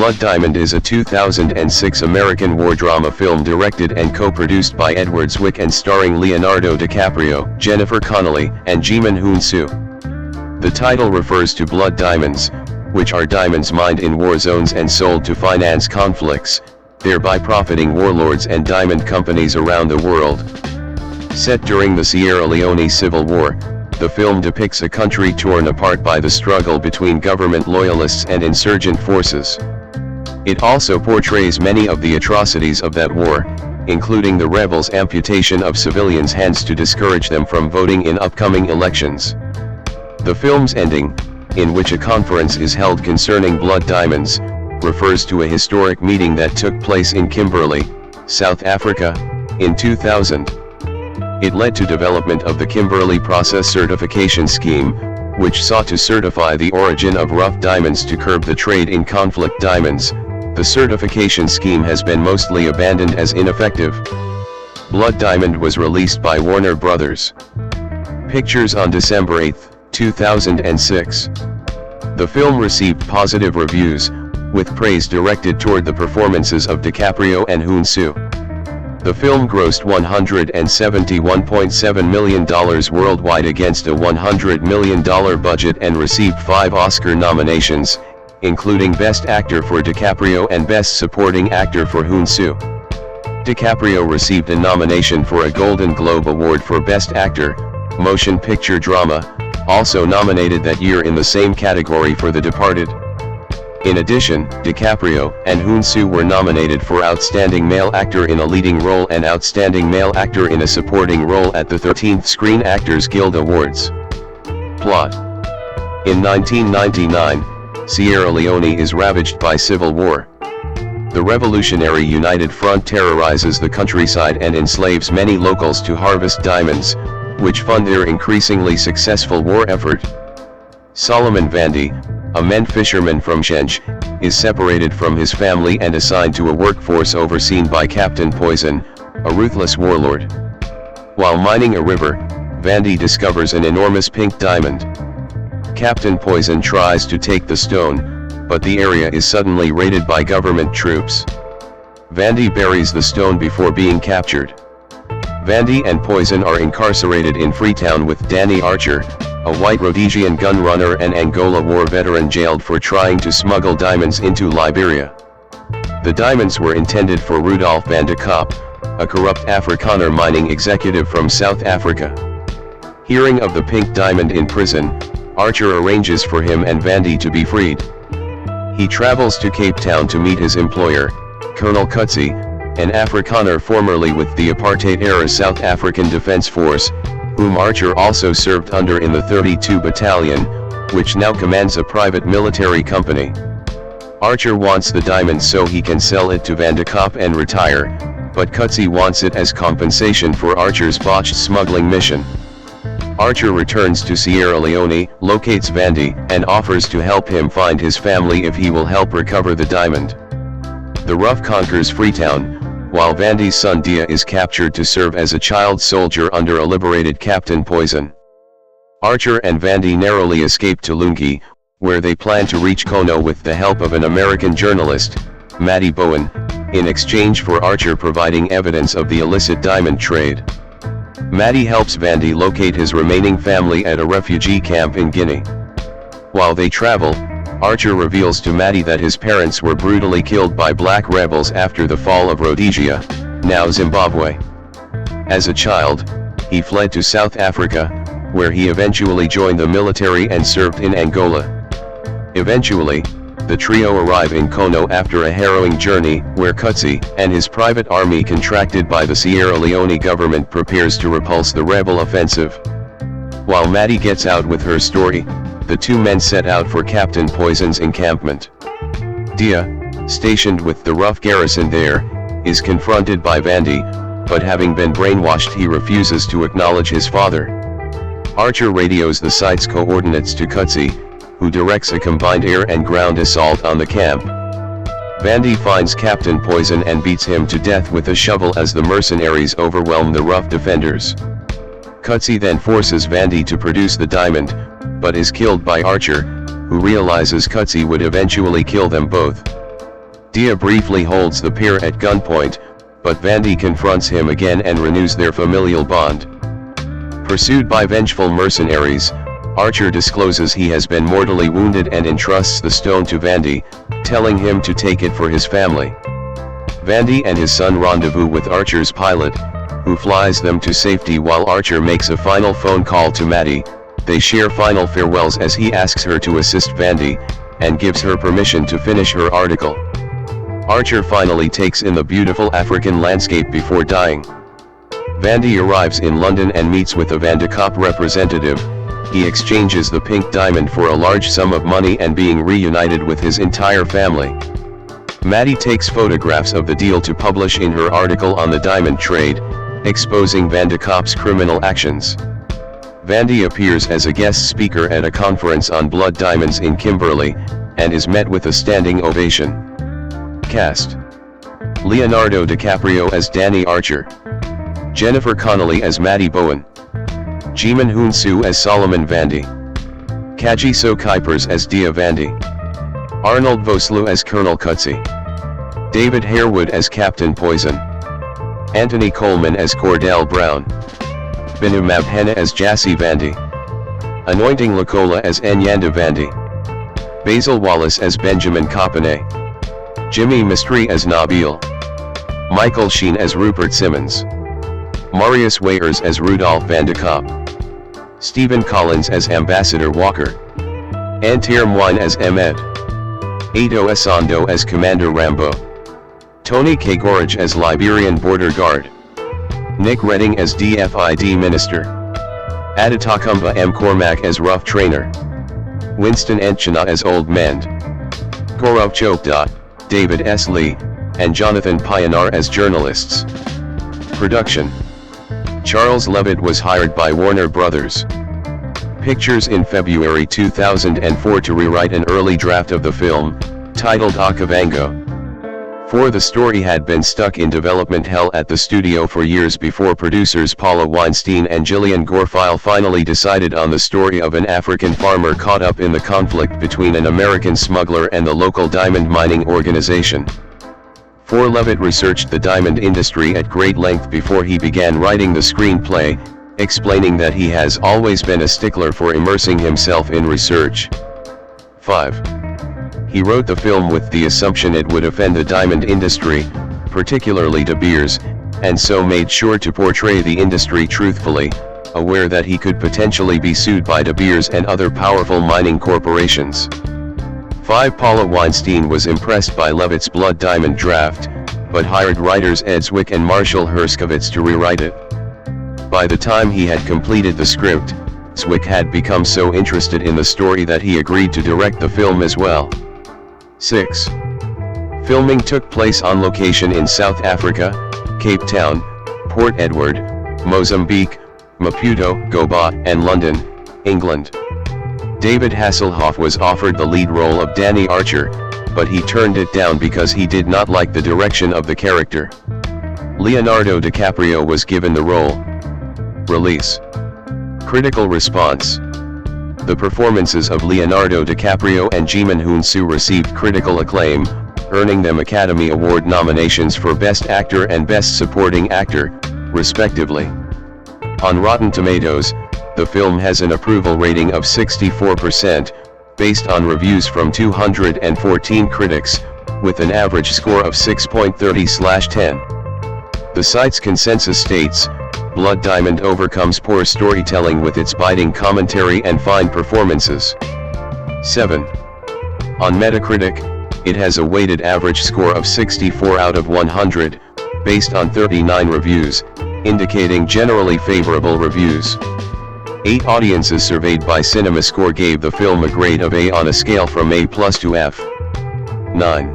Blood Diamond is a 2006 American war drama film directed and co-produced by Edward Zwick and starring Leonardo DiCaprio, Jennifer Connelly, and Djimon Hounsou. The title refers to blood diamonds, which are diamonds mined in war zones and sold to finance conflicts, thereby profiting warlords and diamond companies around the world. Set during the Sierra Leone Civil War, the film depicts a country torn apart by the struggle between government loyalists and insurgent forces. It also portrays many of the atrocities of that war, including the rebels' amputation of civilians' hands to discourage them from voting in upcoming elections. The film's ending, in which a conference is held concerning blood diamonds, refers to a historic meeting that took place in Kimberley, South Africa, in 2000. It led to development of the Kimberley Process Certification Scheme, which sought to certify the origin of rough diamonds to curb the trade in conflict diamonds. The certification scheme has been mostly abandoned as ineffective. Blood Diamond was released by Warner Brothers Pictures on December 8, 2006. The film received positive reviews, with praise directed toward the performances of DiCaprio and Hounsou. The film grossed $171.7 million worldwide against a $100 million budget and received 5 Oscar nominations, including Best Actor for DiCaprio and Best Supporting Actor for Hounsou. DiCaprio received a nomination for a Golden Globe Award for Best Actor, Motion Picture Drama, also nominated that year in the same category for The Departed. In addition, DiCaprio and Hounsou were nominated for Outstanding Male Actor in a Leading Role and Outstanding Male Actor in a Supporting Role at the 13th Screen Actors Guild Awards. Plot: in 1999, Sierra Leone is ravaged by civil war. The Revolutionary United Front terrorizes the countryside and enslaves many locals to harvest diamonds, which fund their increasingly successful war effort. Solomon Vandy, a men fisherman from Shenj, is separated from his family and assigned to a workforce overseen by Captain Poison, a ruthless warlord. While mining a river, Vandy discovers an enormous pink diamond. Captain Poison tries to take the stone, but the area is suddenly raided by government troops. Vandy buries the stone before being captured. Vandy and Poison are incarcerated in Freetown with Danny Archer, a white Rhodesian gun runner and Angola War veteran, jailed for trying to smuggle diamonds into Liberia. The diamonds were intended for Rudolph van de Kopp, a corrupt Afrikaner mining executive from South Africa. Hearing of the pink diamond in prison, Archer arranges for him and Vandy to be freed. He travels to Cape Town to meet his employer, Colonel Coetzee, an Afrikaner formerly with the apartheid-era South African Defence Force, whom Archer also served under in the 32 Battalion, which now commands a private military company. Archer wants the diamond so he can sell it to Van de Kopp and retire, but Coetzee wants it as compensation for Archer's botched smuggling mission. Archer returns to Sierra Leone, locates Vandy, and offers to help him find his family if he will help recover the diamond. The Rough conquers Freetown, while Vandy's son Dia is captured to serve as a child soldier under a liberated Captain Poison. Archer and Vandy narrowly escape to Lungi, where they plan to reach Kono with the help of an American journalist, Matty Bowen, in exchange for Archer providing evidence of the illicit diamond trade. Matty helps Vandy locate his remaining family at a refugee camp in Guinea. While they travel, Archer reveals to Matty that his parents were brutally killed by black rebels after the fall of Rhodesia, now Zimbabwe. As a child, he fled to South Africa, where he eventually joined the military and served in Angola. Eventually, the trio arrive in Kono after a harrowing journey, where Coetzee and his private army contracted by the Sierra Leone government prepares to repulse the rebel offensive. While Matty gets out with her story, the two men set out for Captain Poison's encampment. Dia, stationed with the Rough garrison there, is confronted by Vandy, but having been brainwashed he refuses to acknowledge his father. Archer radios the site's coordinates to Coetzee, who directs a combined air and ground assault on the camp. Vandy finds Captain Poison and beats him to death with a shovel as the mercenaries overwhelm the Rough defenders. Coetzee then forces Vandy to produce the diamond, but is killed by Archer, who realizes Coetzee would eventually kill them both. Dia briefly holds the pair at gunpoint, but Vandy confronts him again and renews their familial bond. Pursued by vengeful mercenaries, Archer discloses he has been mortally wounded and entrusts the stone to Vandy, telling him to take it for his family. Vandy and his son rendezvous with Archer's pilot, who flies them to safety while Archer makes a final phone call to Maddie. They share final farewells as he asks her to assist Vandy, and gives her permission to finish her article. Archer finally takes in the beautiful African landscape before dying. Vandy arrives in London and meets with a Van de Kaap representative. He exchanges the pink diamond for a large sum of money and being reunited with his entire family. Maddie takes photographs of the deal to publish in her article on the diamond trade, exposing Van de Kaap's criminal actions. Vandy appears as a guest speaker at a conference on blood diamonds in Kimberley, and is met with a standing ovation. Cast: Leonardo DiCaprio as Danny Archer, Jennifer Connelly as Maddie Bowen, Djimon Hounsou as Solomon Vandy, Kagiso Kuipers as Dia Vandy, Arnold Vosloo as Colonel Cutsy, David Harewood as Captain Poison, Anthony Coleman as Cordell Brown, Binu Mabhena as Jassy Vandy, Anointing Lakola as Enyanda Vandy, Basil Wallace as Benjamin Kopane, Jimmy Mistry as Nabil, Michael Sheen as Rupert Simmons, Marius Wayers as Rudolph Van de Kaap, Stephen Collins as Ambassador Walker, Antir Mwine as Ahmed, Ado Asando as Commander Rambo, Tony Kagorage as Liberian Border Guard, Nick Redding as DFID Minister, Aditakumba M. Cormac as Rough Trainer, Winston Enchana as Old Mend, Gaurav Chopda, David S. Lee, and Jonathan Pionar as journalists. Production: Charles Levitt was hired by Warner Brothers Pictures in February 2004 to rewrite an early draft of the film, titled Okavango. For the story had been stuck in development hell at the studio for years before producers Paula Weinstein and Gillian Gorfile finally decided on the story of an African farmer caught up in the conflict between an American smuggler and the local diamond mining organization. For Levitt researched the diamond industry at great length before he began writing the screenplay, explaining that he has always been a stickler for immersing himself in research. 5. He wrote the film with the assumption it would offend the diamond industry, particularly De Beers, and so made sure to portray the industry truthfully, aware that he could potentially be sued by De Beers and other powerful mining corporations. 5. Paula Weinstein was impressed by Levitt's Blood Diamond draft, but hired writers Ed Zwick and Marshall Herskovitz to rewrite it. By the time he had completed the script, Zwick had become so interested in the story that he agreed to direct the film as well. 6. Filming took place on location in South Africa, Cape Town, Port Edward, Mozambique, Maputo, Goba, and London, England. David Hasselhoff was offered the lead role of Danny Archer, but he turned it down because he did not like the direction of the character. Leonardo DiCaprio was given the role. Release. Critical response. The performances of Leonardo DiCaprio and Djimon Hounsou received critical acclaim, earning them Academy Award nominations for Best Actor and Best Supporting Actor, respectively. On Rotten Tomatoes, the film has an approval rating of 64%, based on reviews from 214 critics, with an average score of 6.30/10. The site's consensus states, Blood Diamond overcomes poor storytelling with its biting commentary and fine performances. 7. On Metacritic, it has a weighted average score of 64 out of 100, based on 39 reviews, indicating generally favorable reviews. 8 audiences surveyed by CinemaScore gave the film a grade of A on a scale from A+ to F. 9.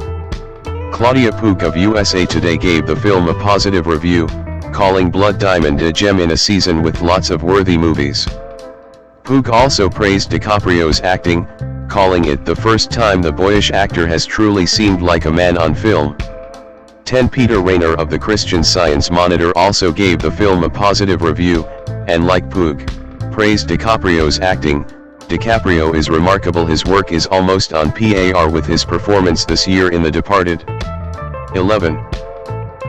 Claudia Pook of USA Today gave the film a positive review, calling Blood Diamond a gem in a season with lots of worthy movies. Pook also praised DiCaprio's acting, calling it the first time the boyish actor has truly seemed like a man on film. 10. Peter Rayner of the Christian Science Monitor also gave the film a positive review, and like Pook, praised DiCaprio's acting, DiCaprio is remarkable. His work is almost on par with his performance this year in The Departed. 11.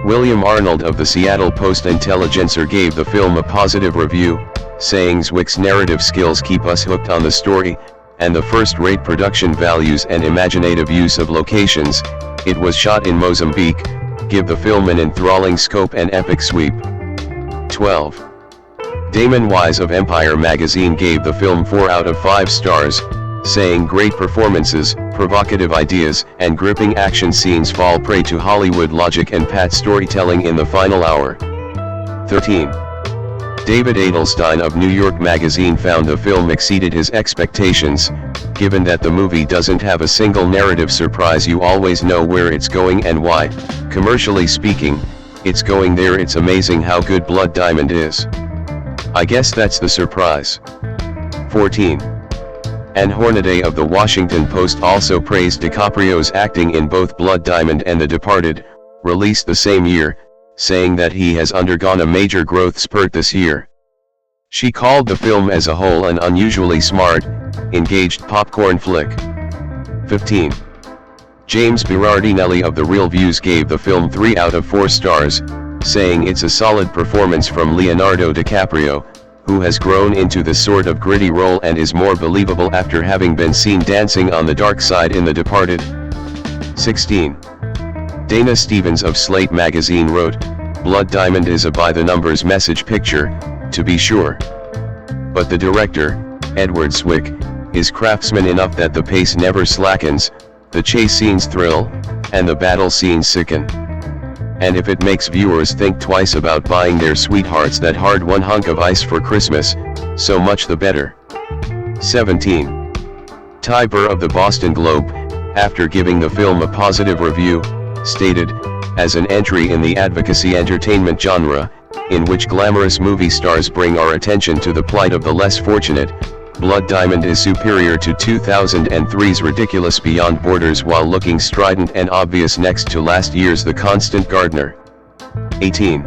William Arnold of the Seattle Post-Intelligencer gave the film a positive review, saying Zwick's narrative skills keep us hooked on the story, and the first-rate production values and imaginative use of locations. It was shot in Mozambique, give the film an enthralling scope and epic sweep. 12. Damon Wise of Empire magazine gave the film 4 out of 5 stars, saying great performances, provocative ideas, and gripping action scenes fall prey to Hollywood logic and pat storytelling in the final hour. 13. David Adelstein of New York magazine found the film exceeded his expectations, given that the movie doesn't have a single narrative surprise. You always know where it's going and why. Commercially speaking, it's going there. It's amazing how good Blood Diamond is. I guess that's the surprise. 14. Ann Hornaday of the Washington Post also praised DiCaprio's acting in both Blood Diamond and The Departed, released the same year, saying that he has undergone a major growth spurt this year. She called the film as a whole an unusually smart, engaged popcorn flick. 15. James Berardinelli of The Real Views gave the film 3 out of 4 stars, saying it's a solid performance from Leonardo DiCaprio, who has grown into this sort of gritty role and is more believable after having been seen dancing on the dark side in The Departed. 16. Dana Stevens of Slate magazine wrote, Blood Diamond is a by-the-numbers message picture, to be sure. But the director, Edward Zwick, is craftsman enough that the pace never slackens, the chase scenes thrill, and the battle scenes sicken. And if it makes viewers think twice about buying their sweethearts that hard-won hunk of ice for Christmas, so much the better. 17. Ty Burr of the Boston Globe, after giving the film a positive review, stated, as an entry in the advocacy entertainment genre, in which glamorous movie stars bring our attention to the plight of the less fortunate, Blood Diamond is superior to 2003's ridiculous Beyond Borders while looking strident and obvious next to last year's The Constant Gardener. 18.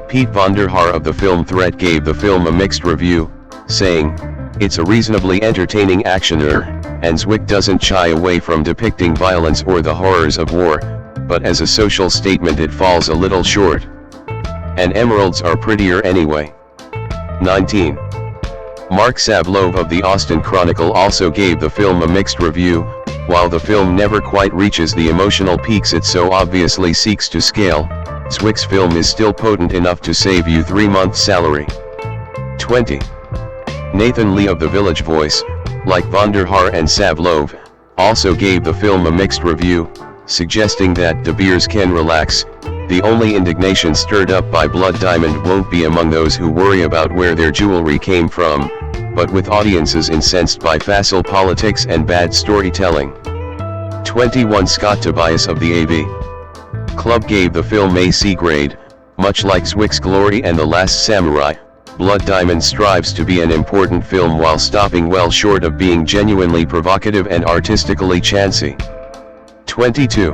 Pete Vonderhaar of the Film Threat gave the film a mixed review, saying, it's a reasonably entertaining actioner, and Zwick doesn't shy away from depicting violence or the horrors of war, but as a social statement it falls a little short. And emeralds are prettier anyway. 19. Mark Sablove of the Austin Chronicle also gave the film a mixed review, while the film never quite reaches the emotional peaks it so obviously seeks to scale, Zwick's film is still potent enough to save you 3 months' salary. 20. Nathan Lee of The Village Voice, like Vonderhaar and Sablove, also gave the film a mixed review, suggesting that De Beers can relax. The only indignation stirred up by Blood Diamond won't be among those who worry about where their jewelry came from, but with audiences incensed by facile politics and bad storytelling. 21. Scott Tobias of the AV Club gave the film a C grade, much like Zwick's Glory and The Last Samurai. Blood Diamond strives to be an important film while stopping well short of being genuinely provocative and artistically chancy. 22.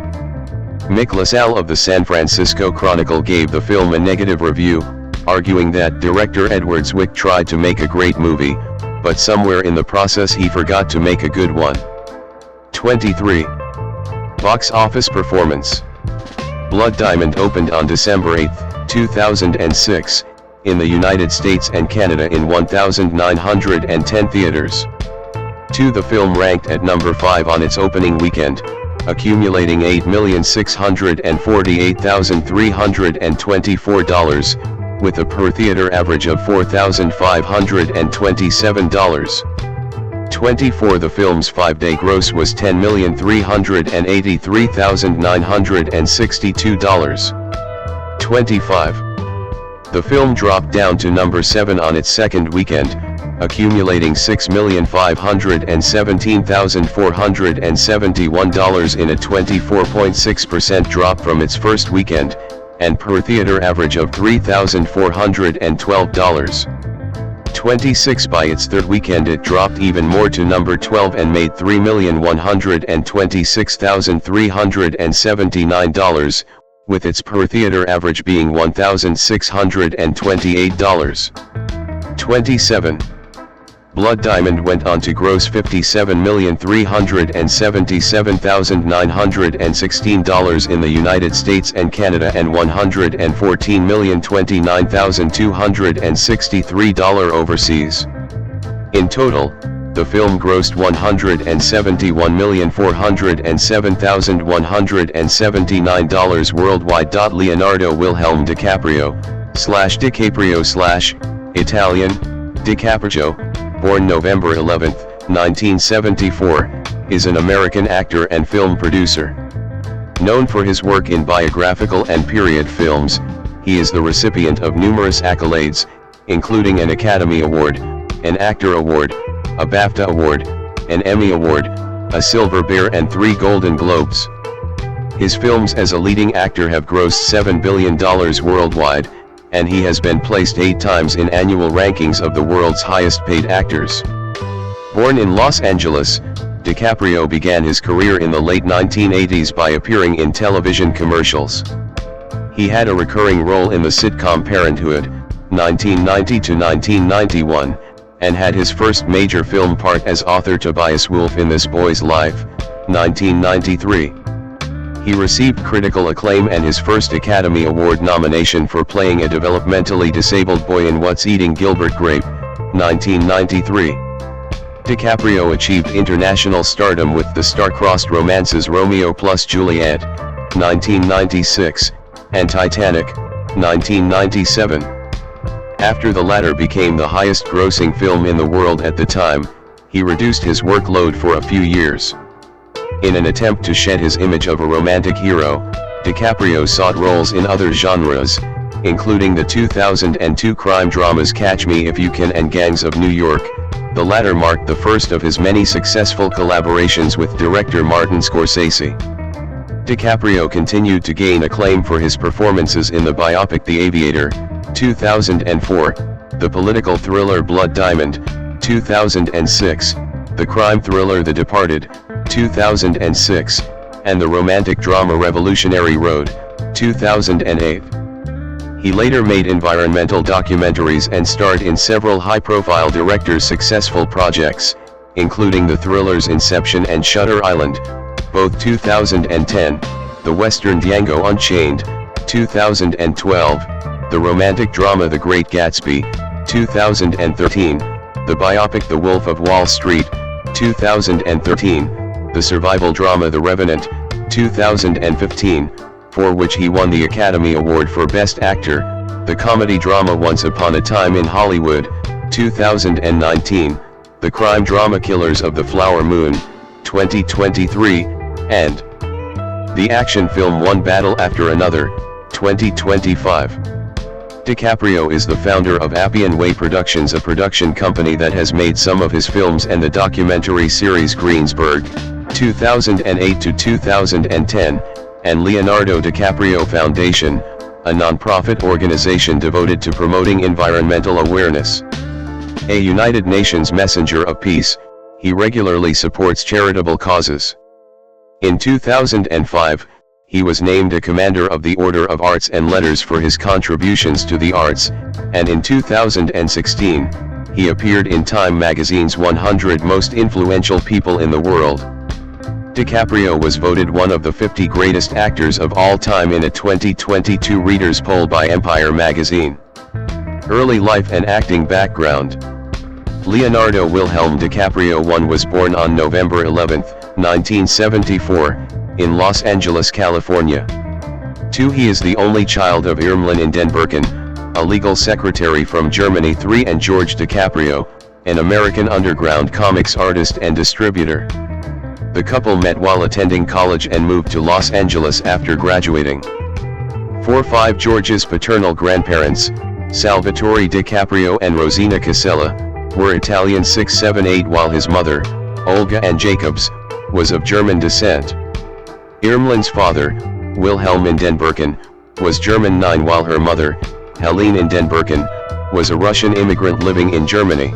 Mick LaSalle of the San Francisco Chronicle gave the film a negative review, arguing that director Edward Zwick tried to make a great movie, but somewhere in the process he forgot to make a good one. 23. Box office performance. Blood Diamond opened on December 8, 2006, in the United States and Canada in 1,910 theaters. 2. The film ranked at number 5 on its opening weekend, accumulating $8,648,324, with a per-theater average of $4,527. 24. The film's 5-day gross was $10,383,962. 25. The film dropped down to number 7 on its second weekend, accumulating $6,517,471 in a 24.6% drop from its first weekend, and per-theater average of $3,412. 26. By its third weekend it dropped even more to number 12 and made $3,126,379, with its per-theater average being $1,628. 27. Blood Diamond went on to gross $57,377,916 in the United States and Canada and $114,029,263 overseas. In total, the film grossed $171,407,179 worldwide. Leonardo Wilhelm DiCaprio Italian, DiCaprio, born November 11, 1974, is an American actor and film producer. Known for his work in biographical and period films, he is the recipient of numerous accolades, including an Academy Award, an Actor Award, a BAFTA Award, an Emmy Award, a Silver Bear and 3 Golden Globes. His films as a leading actor have grossed $7 billion worldwide, and he has been placed 8 times in annual rankings of the world's highest paid actors. Born in Los Angeles, DiCaprio began his career in the late 1980s by appearing in television commercials. He had a recurring role in the sitcom Parenthood, 1990 to 1991, and had his first major film part as Arthur Tobias Wolfe in This Boy's Life, 1993. He received critical acclaim and his first Academy Award nomination for playing a developmentally disabled boy in What's Eating Gilbert Grape, 1993. DiCaprio achieved international stardom with the star-crossed romances Romeo plus Juliet, 1996, and Titanic, 1997. After the latter became the highest-grossing film in the world at the time, he reduced his workload for a few years. In an attempt to shed his image of a romantic hero, DiCaprio sought roles in other genres, including the 2002 crime dramas Catch Me If You Can and Gangs of New York. The latter marked the first of his many successful collaborations with director Martin Scorsese. DiCaprio continued to gain acclaim for his performances in the biopic The Aviator, 2004, the political thriller Blood Diamond, 2006, the crime thriller The Departed, 2006, and the romantic drama Revolutionary Road, 2008. He later made environmental documentaries and starred in several high-profile directors' successful projects, including the thrillers Inception and Shutter Island, both 2010, the western Django Unchained, 2012, the romantic drama The Great Gatsby, 2013, the biopic The Wolf of Wall Street, 2013, the survival drama The Revenant, 2015, for which he won the Academy Award for Best Actor, the comedy drama Once Upon a Time in Hollywood, 2019, the crime drama Killers of the Flower Moon, 2023, and the action film One Battle After Another, 2025. DiCaprio is the founder of Appian Way Productions, a production company that has made some of his films, and the documentary series Greensburg, 2008 to 2010, and Leonardo DiCaprio Foundation, a non-profit organization devoted to promoting environmental awareness. A United Nations Messenger of Peace, he regularly supports charitable causes. In 2005, he was named a Commander of the Order of Arts and Letters for his contributions to the arts, and in 2016, he appeared in Time magazine's 100 Most Influential People in the World. DiCaprio was voted one of the 50 greatest actors of all time in a 2022 readers' poll by Empire magazine. Early life and acting background. Leonardo Wilhelm DiCaprio I was born on November 11, 1974, in Los Angeles, California. 2. He is the only child of Irmlin in Denberken, a legal secretary from Germany. 3. And George DiCaprio, an American underground comics artist and distributor. The couple met while attending college and moved to Los Angeles after graduating. 4. 5. George's paternal grandparents, Salvatore DiCaprio and Rosina Casella, were Italian. 6. 7. 8. While his mother, Olga Ann Jacobs, was of German descent. Irmlin's father, Wilhelm in Denberken, was German. 9. While her mother, Helene in Denberken, was a Russian immigrant living in Germany.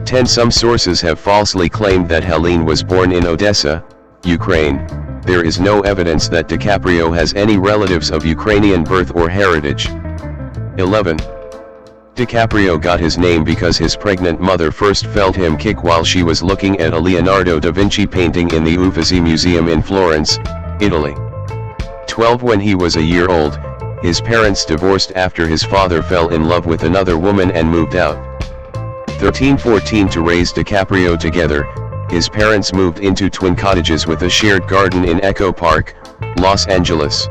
10. Some sources have falsely claimed that Helene was born in Odessa, Ukraine. There is no evidence that DiCaprio has any relatives of Ukrainian birth or heritage. 11. DiCaprio got his name because his pregnant mother first felt him kick while she was looking at a Leonardo da Vinci painting in the Uffizi Museum in Florence, Italy. 12 When he was a year old, his parents divorced after his father fell in love with another woman and moved out. 13-14 To raise DiCaprio together, his parents moved into twin cottages with a shared garden in Echo Park, Los Angeles.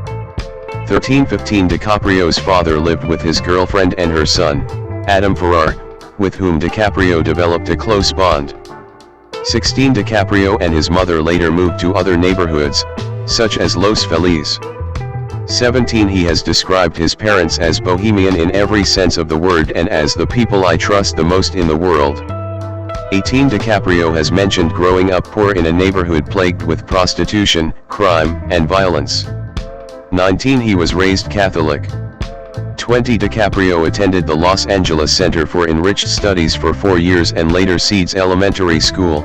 13-15 DiCaprio's father lived with his girlfriend and her son, Adam Ferrar, with whom DiCaprio developed a close bond. 16 DiCaprio and his mother later moved to other neighborhoods, such as Los Feliz. 17 He has described his parents as bohemian in every sense of the word and as the people I trust the most in the world. 18 DiCaprio has mentioned growing up poor in a neighborhood plagued with prostitution, crime, and violence. 19 He was raised Catholic. 20 DiCaprio attended the Los Angeles Center for Enriched Studies for 4 years and later Seeds Elementary School.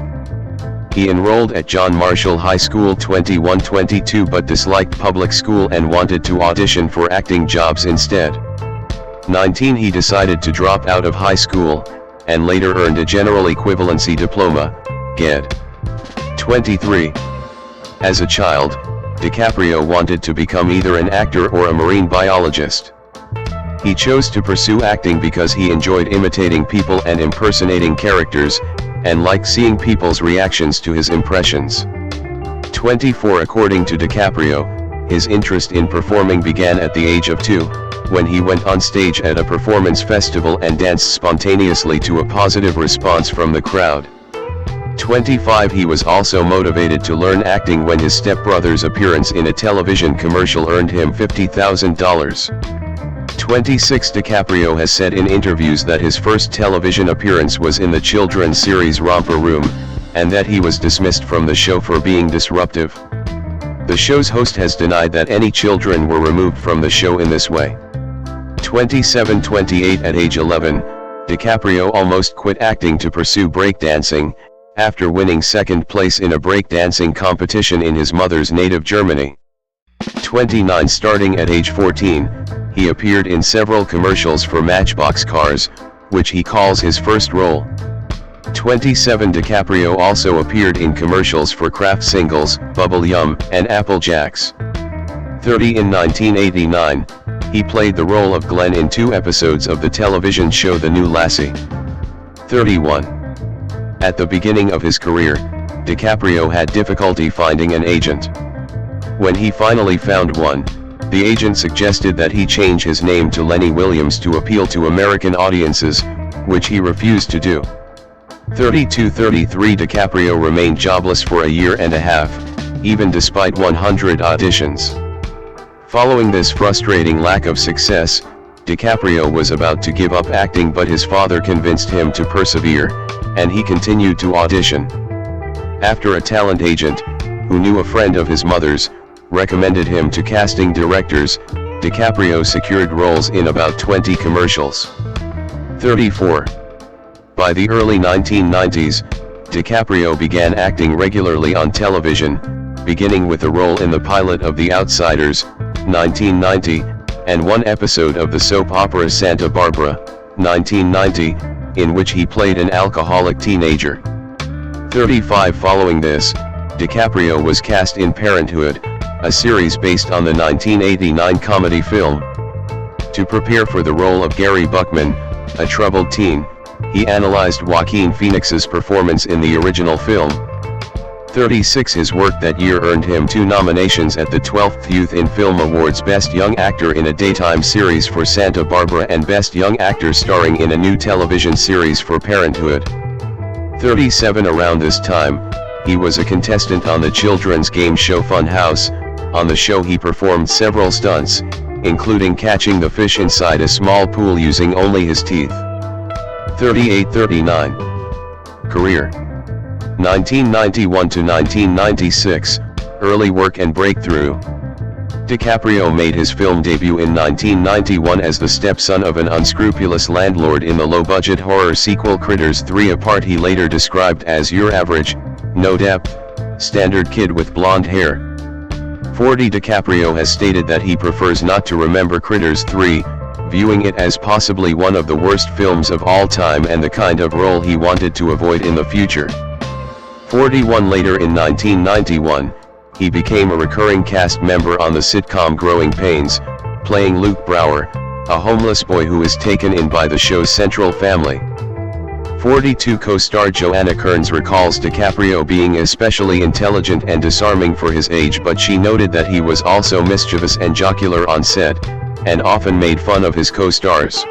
He enrolled at John Marshall High School 21-22 but disliked public school and wanted to audition for acting jobs instead. 19 He decided to drop out of high school, and later earned a General Equivalency Diploma, GED. 23 As a child, DiCaprio wanted to become either an actor or a marine biologist. He chose to pursue acting because he enjoyed imitating people and impersonating characters, and liked seeing people's reactions to his impressions. 24 According to DiCaprio, his interest in performing began at the age of 2, when he went on stage at a performance festival and danced spontaneously to a positive response from the crowd. 25 He was also motivated to learn acting when his stepbrother's appearance in a television commercial earned him $50,000. 26 DiCaprio has said in interviews that his first television appearance was in the children's series Romper Room, and that he was dismissed from the show for being disruptive. The show's host has denied that any children were removed from the show in this way. 27-28 At age 11, DiCaprio almost quit acting to pursue breakdancing, after winning second place in a breakdancing competition in his mother's native Germany. 29 Starting at age 14, he appeared in several commercials for Matchbox cars, which he calls his first role. 27 DiCaprio also appeared in commercials for Kraft Singles, Bubble Yum, and Apple Jacks. 30 In 1989, he played the role of Glenn in 2 episodes of the television show The New Lassie. 31 At the beginning of his career, DiCaprio had difficulty finding an agent. When he finally found one, the agent suggested that he change his name to Lenny Williams to appeal to American audiences, which he refused to do. 32-33 DiCaprio remained jobless for a year and a half, even despite 100 auditions. Following this frustrating lack of success, DiCaprio was about to give up acting, but his father convinced him to persevere, and he continued to audition. After a talent agent, who knew a friend of his mother's, recommended him to casting directors, DiCaprio secured roles in about 20 commercials. 34 By the early 1990s, DiCaprio began acting regularly on television, beginning with a role in the pilot of The Outsiders, 1990, and one episode of the soap opera Santa Barbara, 1990, in which he played an alcoholic teenager. 35 Following this, DiCaprio was cast in Parenthood, a series based on the 1989 comedy film. To prepare for the role of Gary Buckman, a troubled teen, he analyzed Joaquin Phoenix's performance in the original film. 36 His work that year earned him 2 nominations at the 12th Youth in Film Awards: Best Young Actor in a Daytime Series for Santa Barbara and Best Young Actor starring in a new television series for Parenthood. 37 Around this time, he was a contestant on the children's game show Fun House. On the show he performed several stunts, including catching the fish inside a small pool using only his teeth. 38-39 Career 1991 to 1996, early work and breakthrough. DiCaprio made his film debut in 1991 as the stepson of an unscrupulous landlord in the low-budget horror sequel Critters 3. A part he later described as your average, no depth, standard kid with blonde hair. 40 DiCaprio has stated that he prefers not to remember Critters 3, viewing it as possibly one of the worst films of all time and the kind of role he wanted to avoid in the future. 41 Later in 1991, he became a recurring cast member on the sitcom Growing Pains, playing Luke Brower, a homeless boy who is taken in by the show's central family. 42 Co-star Joanna Kearns recalls DiCaprio being especially intelligent and disarming for his age, but she noted that he was also mischievous and jocular on set, and often made fun of his co-stars.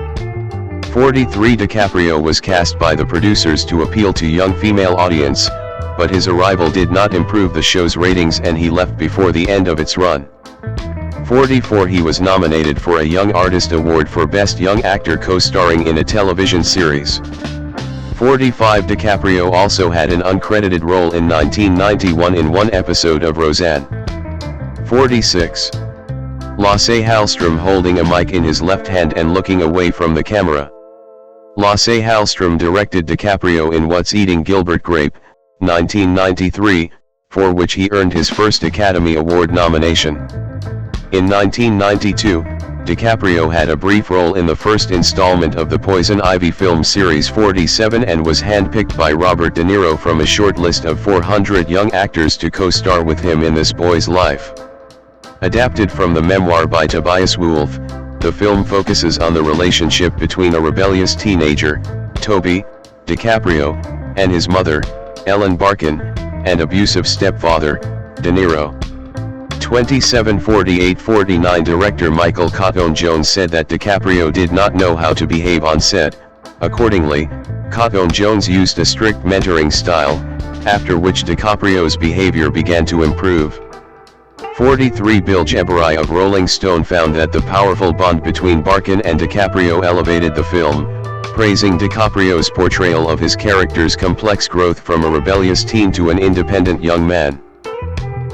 43 DiCaprio was cast by the producers to appeal to young female audience, but his arrival did not improve the show's ratings and he left before the end of its run. 44 He was nominated for a Young Artist Award for Best Young Actor co-starring in a television series. 45 DiCaprio also had an uncredited role in 1991 in one episode of Roseanne. 46 Lasse Hallström holding a mic in his left hand and looking away from the camera. Lasse Hallström directed DiCaprio in What's Eating Gilbert Grape, 1993, for which he earned his first Academy Award nomination. In 1992, DiCaprio had a brief role in the first installment of the Poison Ivy film series 47 and was handpicked by Robert De Niro from a short list of 400 young actors to co-star with him in this boy's life. Adapted from the memoir by Tobias Wolff, the film focuses on the relationship between a rebellious teenager, Toby DiCaprio, and his mother, Ellen Barkin, and abusive stepfather, De Niro. 2748-49 Director Michael Cotton Jones said that DiCaprio did not know how to behave on set. Accordingly, Cotton Jones used a strict mentoring style, after which DiCaprio's behavior began to improve. 43 Bill Jeberai of Rolling Stone found that the powerful bond between Barkin and DiCaprio elevated the film, praising DiCaprio's portrayal of his character's complex growth from a rebellious teen to an independent young man.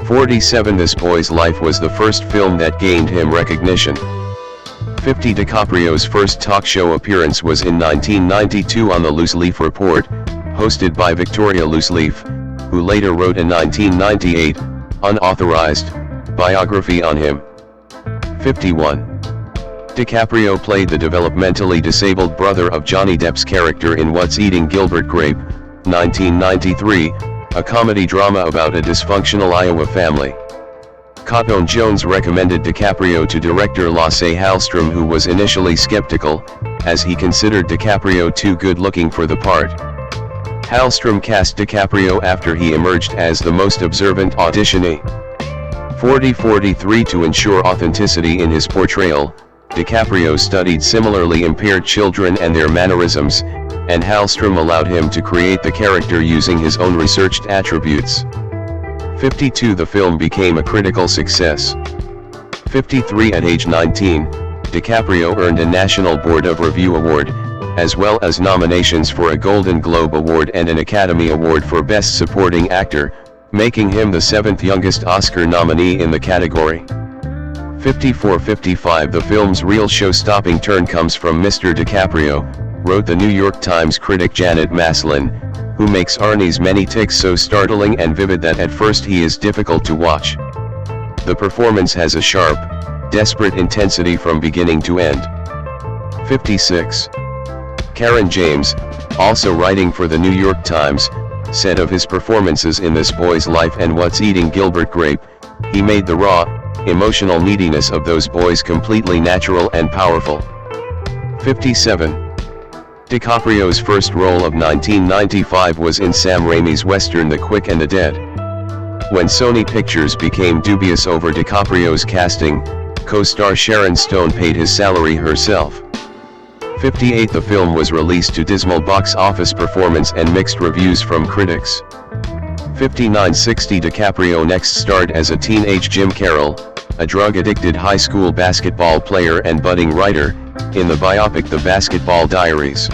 47 This Boy's Life was the first film that gained him recognition. 50 DiCaprio's first talk show appearance was in 1992 on The Loose Leaf Report, hosted by Victoria Looseleaf, who later wrote a 1998, unauthorized, biography on him. 51 DiCaprio played the developmentally disabled brother of Johnny Depp's character in What's Eating Gilbert Grape, 1993, a comedy drama about a dysfunctional Iowa family. Cotton Jones recommended DiCaprio to director Lasse Hallström, who was initially skeptical, as he considered DiCaprio too good-looking for the part. Hallström cast DiCaprio after he emerged as the most observant auditionee. 43 To ensure authenticity in his portrayal, DiCaprio studied similarly impaired children and their mannerisms, and Hallström allowed him to create the character using his own researched attributes. 52 The film became a critical success. 53 At age 19, DiCaprio earned a National Board of Review Award, as well as nominations for a Golden Globe Award and an Academy Award for Best Supporting Actor, making him the seventh youngest Oscar nominee in the category. 54-55 The film's real show-stopping turn comes from Mr. DiCaprio, wrote the New York Times critic Janet Maslin, who makes Arnie's many tics so startling and vivid that at first he is difficult to watch. The performance has a sharp, desperate intensity from beginning to end. 56 Karen James, also writing for the New York Times, said of his performances in This Boy's Life and What's Eating Gilbert Grape, he made the raw, emotional neediness of those boys completely natural and powerful. 57 DiCaprio's first role of 1995 was in Sam Raimi's western The Quick and the Dead. When Sony Pictures became dubious over DiCaprio's casting, co-star Sharon Stone paid his salary herself. 58 The film was released to dismal box office performance and mixed reviews from critics. 59-60 DiCaprio next starred as a teenage Jim Carroll, a drug-addicted high school basketball player and budding writer, in the biopic The Basketball Diaries.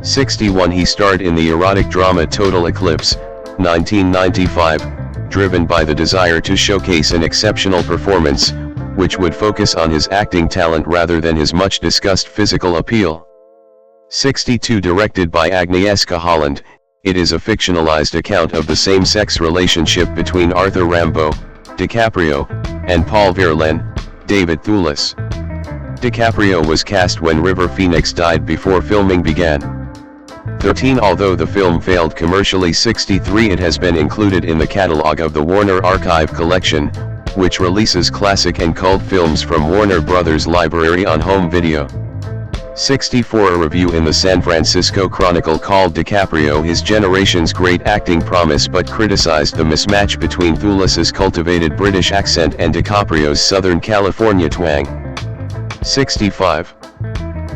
61 He starred in the erotic drama Total Eclipse, 1995, driven by the desire to showcase an exceptional performance, which would focus on his acting talent rather than his much-discussed physical appeal. 62 Directed by Agnieszka Holland, it is a fictionalized account of the same-sex relationship between Arthur Rimbaud, DiCaprio, and Paul Verlaine, David Thewlis. DiCaprio was cast when River Phoenix died before filming began. 13 Although the film failed commercially. 63 It has been included in the catalog of the Warner Archive Collection, which releases classic and cult films from Warner Brothers library on home video. 64 A review in the San Francisco Chronicle called DiCaprio his generation's great acting promise but criticized the mismatch between Thulis's cultivated British accent and DiCaprio's Southern California twang. 65.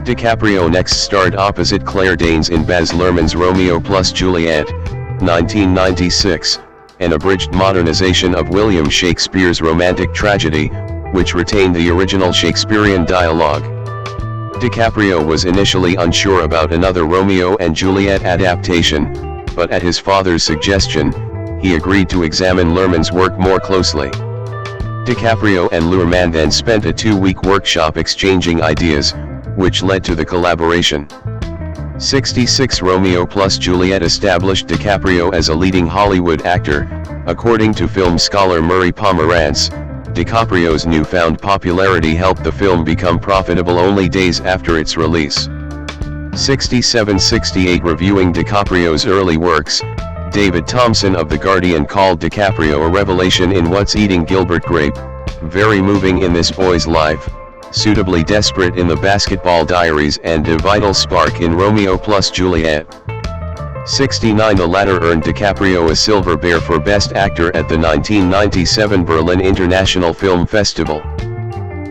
DiCaprio next starred opposite Claire Danes in Baz Luhrmann's Romeo plus Juliet, 1996, an abridged modernization of William Shakespeare's romantic tragedy, which retained the original Shakespearean dialogue. DiCaprio was initially unsure about another Romeo and Juliet adaptation, but at his father's suggestion, he agreed to examine Luhrmann's work more closely. DiCaprio and Luhrmann then spent a 2-week workshop exchanging ideas, which led to the collaboration. 66 Romeo plus Juliet established DiCaprio as a leading Hollywood actor. According to film scholar Murray Pomerantz, DiCaprio's newfound popularity helped the film become profitable only days after its release. 67-68 Reviewing DiCaprio's early works, David Thompson of The Guardian called DiCaprio a revelation in What's Eating Gilbert Grape, very moving in this boy's life, suitably desperate in The Basketball Diaries and a vital spark in Romeo plus Juliet. 69 The latter earned DiCaprio a Silver Bear for Best Actor at the 1997 Berlin International Film Festival.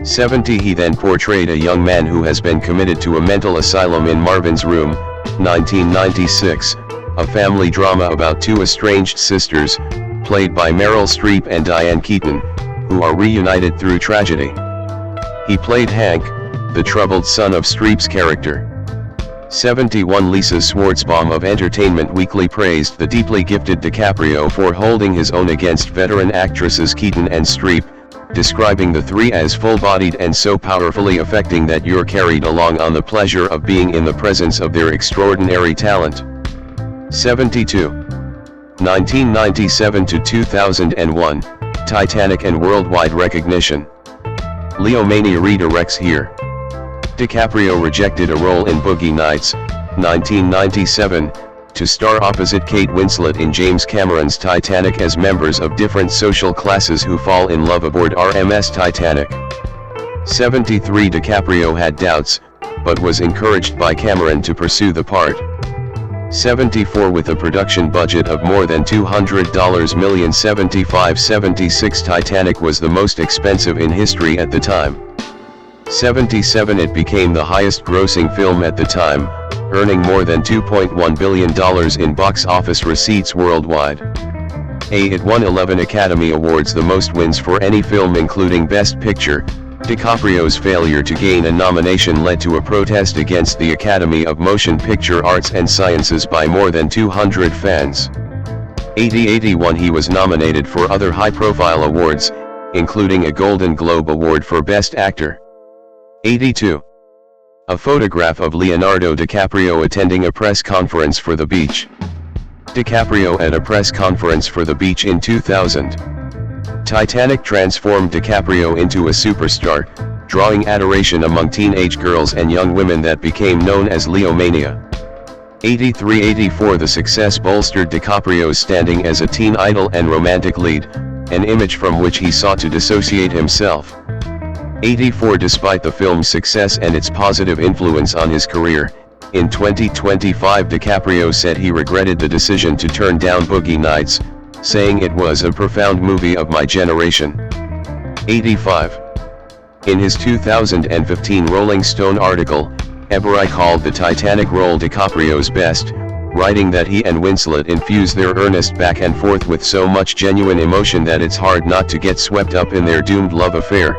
70 He then portrayed a young man who has been committed to a mental asylum in Marvin's Room, 1996, a family drama about two estranged sisters, played by Meryl Streep and Diane Keaton, who are reunited through tragedy. He played Hank, the troubled son of Streep's character. 71 Lisa Schwartzbaum of Entertainment Weekly praised the deeply gifted DiCaprio for holding his own against veteran actresses Keaton and Streep, describing the three as full-bodied and so powerfully affecting that you're carried along on the pleasure of being in the presence of their extraordinary talent. 72. 1997 to 2001, Titanic and worldwide recognition. Leo Mania redirects here. DiCaprio rejected a role in Boogie Nights, 1997, to star opposite Kate Winslet in James Cameron's Titanic as members of different social classes who fall in love aboard RMS Titanic. 73 DiCaprio had doubts, but was encouraged by Cameron to pursue the part. 74 With a production budget of more than $200 million. 76 Titanic was the most expensive in history at the time. 77 It became the highest grossing film at the time, earning more than $2.1 billion in box office receipts worldwide. It won 11 Academy Awards, the most wins for any film including Best Picture. DiCaprio's failure to gain a nomination led to a protest against the Academy of Motion Picture Arts and Sciences by more than 200 fans. 81 He was nominated for other high-profile awards, including a Golden Globe Award for Best Actor. 82. A photograph of Leonardo DiCaprio attending a press conference for The Beach. DiCaprio at a press conference for The Beach in 2000. Titanic transformed DiCaprio into a superstar, drawing adoration among teenage girls and young women that became known as Leo Mania. 83-84 The success bolstered DiCaprio's standing as a teen idol and romantic lead, an image from which he sought to dissociate himself. 84 Despite the film's success and its positive influence on his career, in 2025 DiCaprio said he regretted the decision to turn down Boogie Nights, saying it was a profound movie of my generation. 85. In his 2015 Rolling Stone article, Ebery called the Titanic role DiCaprio's best, writing that he and Winslet infuse their earnest back and forth with so much genuine emotion that it's hard not to get swept up in their doomed love affair.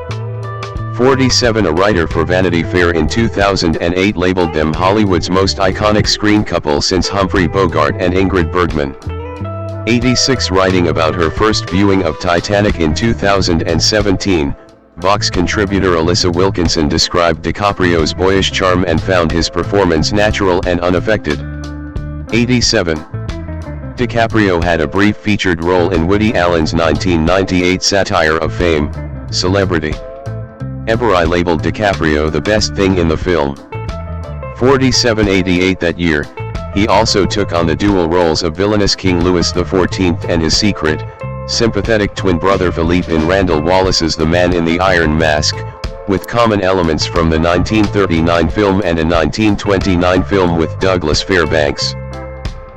47 A writer for Vanity Fair in 2008 labeled them Hollywood's most iconic screen couple since Humphrey Bogart and Ingrid Bergman. 86 Writing about her first viewing of Titanic in 2017, Vox contributor Alyssa Wilkinson described DiCaprio's boyish charm and found his performance natural and unaffected. 87. DiCaprio had a brief featured role in Woody Allen's 1998 satire of fame, Celebrity. Eberi labeled DiCaprio the best thing in the film. 4788 that year, he also took on the dual roles of villainous King Louis XIV and his secret, sympathetic twin brother Philippe in Randall Wallace's The Man in the Iron Mask, with common elements from the 1939 film and a 1929 film with Douglas Fairbanks.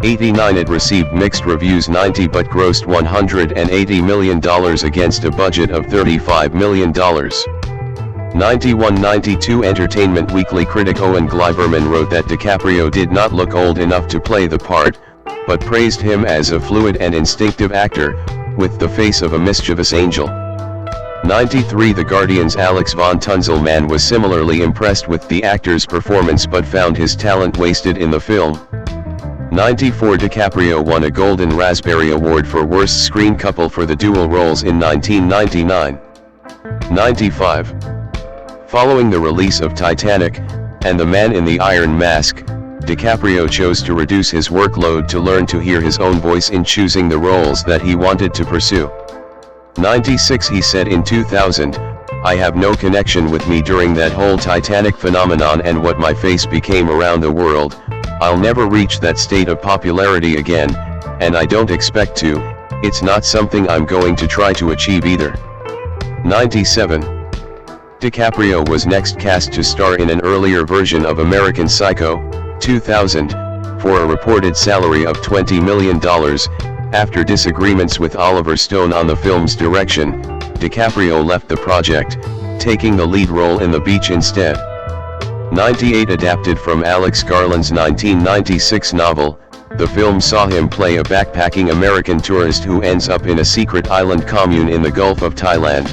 89 It received mixed reviews. 90 but grossed $180 million against a budget of $35 million. 91-92 Entertainment Weekly critic Owen Gleiberman wrote that DiCaprio did not look old enough to play the part, but praised him as a fluid and instinctive actor, with the face of a mischievous angel. 93 The Guardian's Alex von Tunzelmann was similarly impressed with the actor's performance but found his talent wasted in the film. 94 DiCaprio won a Golden Raspberry Award for Worst Screen Couple for the dual roles in 1999. 95 Following the release of Titanic, and The Man in the Iron Mask, DiCaprio chose to reduce his workload to learn to hear his own voice in choosing the roles that he wanted to pursue. 96 He said in 2000, "I have no connection with me during that whole Titanic phenomenon and what my face became around the world. I'll never reach that state of popularity again, and I don't expect to. It's not something I'm going to try to achieve either." 97 DiCaprio was next cast to star in an earlier version of American Psycho, 2000, for a reported salary of $20 million. After disagreements with Oliver Stone on the film's direction, DiCaprio left the project, taking the lead role in The Beach instead. 98 Adapted from Alex Garland's 1996 novel, the film saw him play a backpacking American tourist who ends up in a secret island commune in the Gulf of Thailand.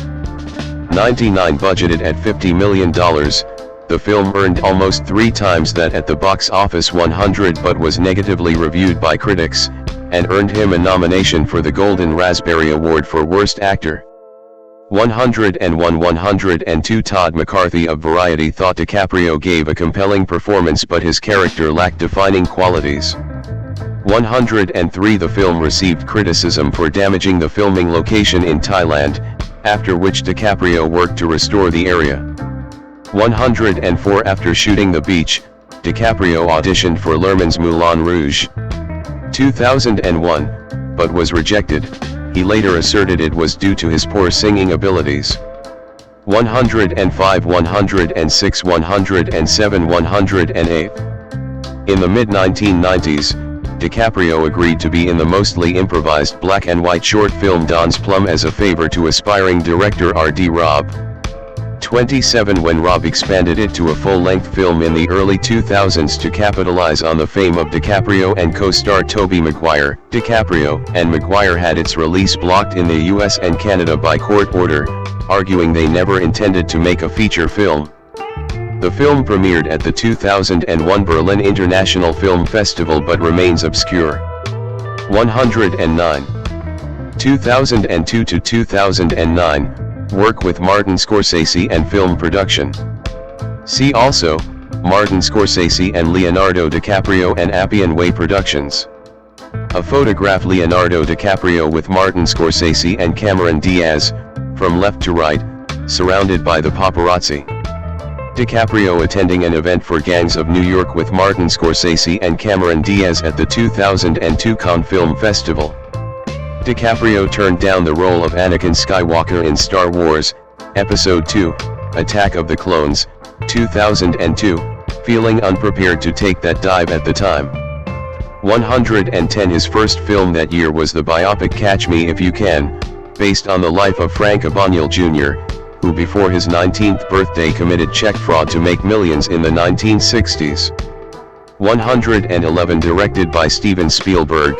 99 Budgeted at $50 million, the film earned almost 3 times that at the box office 100 but was negatively reviewed by critics, and earned him a nomination for the Golden Raspberry Award for Worst Actor. 101-102 Todd McCarthy of Variety thought DiCaprio gave a compelling performance but his character lacked defining qualities. 103 The film received criticism for damaging the filming location in Thailand, after which DiCaprio worked to restore the area. 104 After shooting The Beach, DiCaprio auditioned for Lerman's Moulin Rouge! 2001, but was rejected. He later asserted it was due to his poor singing abilities. 105 106 107 108 In the mid-1990s, DiCaprio agreed to be in the mostly improvised black and white short film Don's Plum as a favor to aspiring director R.D. Robb. 27 When Robb expanded it to a full-length film in the early 2000s to capitalize on the fame of DiCaprio and co-star Tobey Maguire, DiCaprio and Maguire had its release blocked in the US and Canada by court order, arguing they never intended to make a feature film. The film premiered at the 2001 Berlin International Film Festival but remains obscure. 109 2002 to 2009 Work with Martin Scorsese and film production. See also, Martin Scorsese and Leonardo DiCaprio and Appian Way Productions. A photograph Leonardo DiCaprio with Martin Scorsese and Cameron Diaz, from left to right, surrounded by the paparazzi. DiCaprio attending an event for Gangs of New York with Martin Scorsese and Cameron Diaz at the 2002 Cannes Film Festival. DiCaprio turned down the role of Anakin Skywalker in Star Wars, Episode II, Attack of the Clones, 2002, feeling unprepared to take that dive at the time. 110 His first film that year was the biopic Catch Me If You Can, based on the life of Frank Abagnale Jr., who before his 19th birthday committed check fraud to make millions in the 1960s. 111 Directed by Steven Spielberg,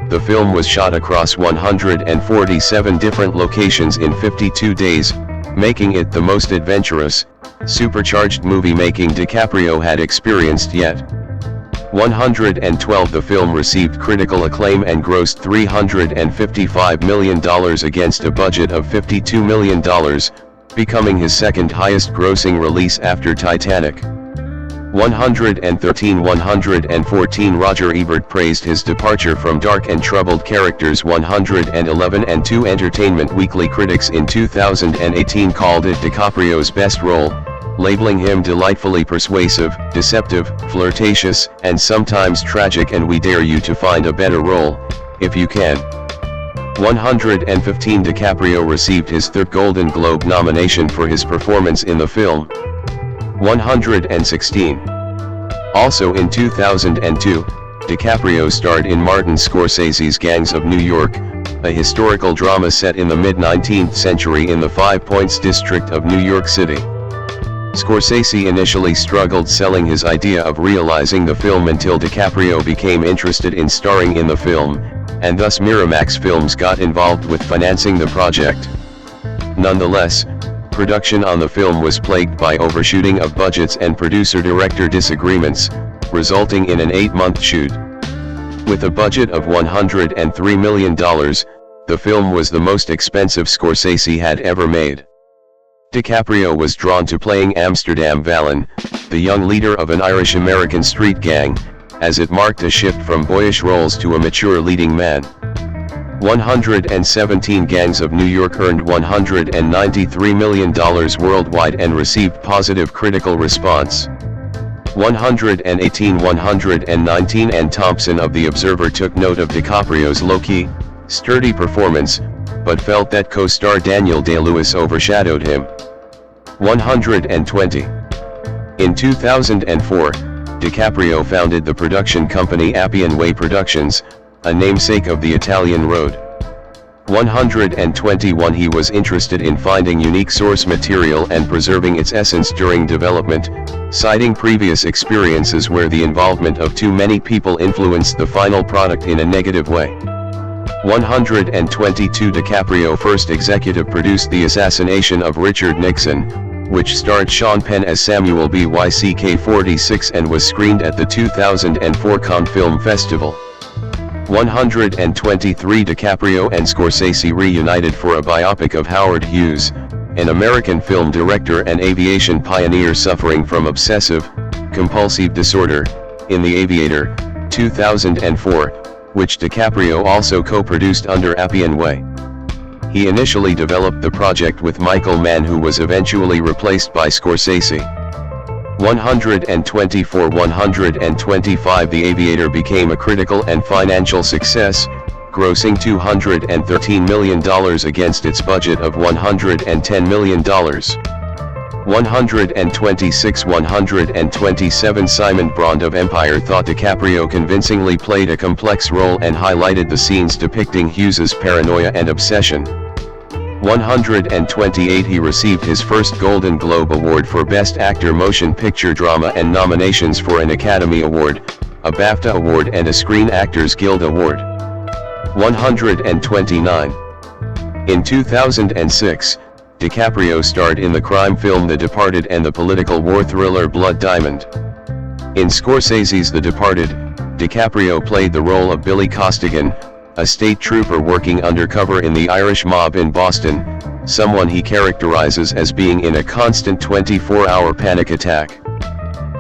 the film was shot across 147 different locations in 52 days, making it the most adventurous, supercharged movie-making DiCaprio had experienced yet. 112 The film received critical acclaim and grossed $355 million against a budget of $52 million, becoming his second highest grossing release after Titanic. 113-114 Roger Ebert praised his departure from dark and troubled characters. 111 and 2 Entertainment Weekly critics in 2018 called it DiCaprio's best role, labeling him delightfully persuasive, deceptive, flirtatious, and sometimes tragic, and we dare you to find a better role, if you can. 115 DiCaprio received his third Golden Globe nomination for his performance in the film. 116. Also in 2002, DiCaprio starred in Martin Scorsese's Gangs of New York, a historical drama set in the mid-19th century in the Five Points district of New York City. Scorsese initially struggled selling his idea of realizing the film until DiCaprio became interested in starring in the film, and thus Miramax Films got involved with financing the project. Nonetheless, production on the film was plagued by overshooting of budgets and producer-director disagreements, resulting in an 8-month shoot. With a budget of $103 million, the film was the most expensive Scorsese had ever made. DiCaprio was drawn to playing Amsterdam Vallon, the young leader of an Irish-American street gang, as it marked a shift from boyish roles to a mature leading man. 117 Gangs of New York earned $193 million worldwide and received positive critical response. 119 and Thompson of The Observer took note of DiCaprio's low-key, sturdy performance, but felt that co-star Daniel Day-Lewis overshadowed him. 120. In 2004, DiCaprio founded the production company Appian Way Productions, a namesake of the Italian road. 121 He was interested in finding unique source material and preserving its essence during development, citing previous experiences where the involvement of too many people influenced the final product in a negative way. 122 DiCaprio first executive produced The Assassination of Richard Nixon, which starred Sean Penn as Samuel Byck-46 and was screened at the 2004 Cannes Film Festival. 123 DiCaprio and Scorsese reunited for a biopic of Howard Hughes, an American film director and aviation pioneer suffering from obsessive-compulsive disorder, in The Aviator, 2004, which DiCaprio also co-produced under Appian Way. He initially developed the project with Michael Mann, who was eventually replaced by Scorsese. 125 The Aviator became a critical and financial success, grossing $213 million against its budget of $110 million. 127 Simon Brand of Empire thought DiCaprio convincingly played a complex role and highlighted the scenes depicting Hughes's paranoia and obsession. 128 He received his first Golden Globe Award for Best Actor Motion Picture Drama and nominations for an Academy Award, a BAFTA Award and a Screen Actors Guild Award. 129. In 2006, DiCaprio starred in the crime film The Departed and the political war thriller Blood Diamond. In Scorsese's The Departed, DiCaprio played the role of Billy Costigan, a state trooper working undercover in the Irish mob in Boston, someone he characterizes as being in a constant 24-hour panic attack.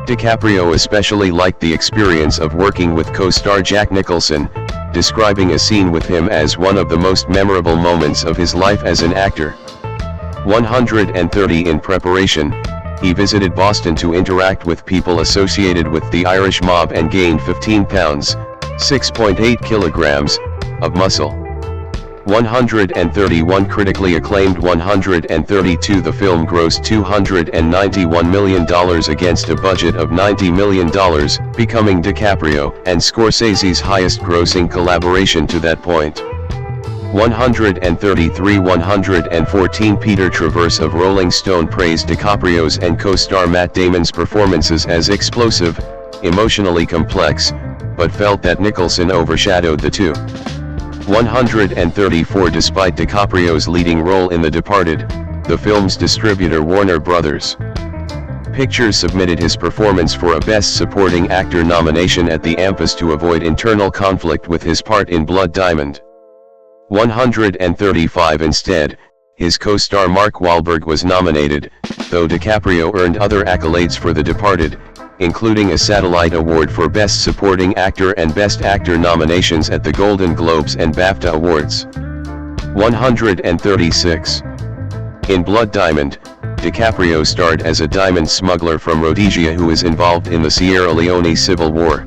DiCaprio especially liked the experience of working with co-star Jack Nicholson, describing a scene with him as one of the most memorable moments of his life as an actor. 130 In preparation, he visited Boston to interact with people associated with the Irish mob and gained 15 pounds, 6.8 kilograms, of muscle. 131 Critically acclaimed. 132 The film grossed $291 million against a budget of $90 million, becoming DiCaprio and Scorsese's highest-grossing collaboration to that point. 133 114 Peter Travers of Rolling Stone praised DiCaprio's and co-star Matt Damon's performances as explosive, emotionally complex, but felt that Nicholson overshadowed the two. 134 Despite DiCaprio's leading role in The Departed, the film's distributor Warner Bros. Pictures submitted his performance for a Best Supporting Actor nomination at the AMPAs to avoid internal conflict with his part in Blood Diamond. 135 Instead, his co-star Mark Wahlberg was nominated, though DiCaprio earned other accolades for The Departed, including a Satellite Award for Best Supporting Actor and Best Actor nominations at the Golden Globes and BAFTA Awards. 136. In Blood Diamond, DiCaprio starred as a diamond smuggler from Rhodesia who is involved in the Sierra Leone Civil War.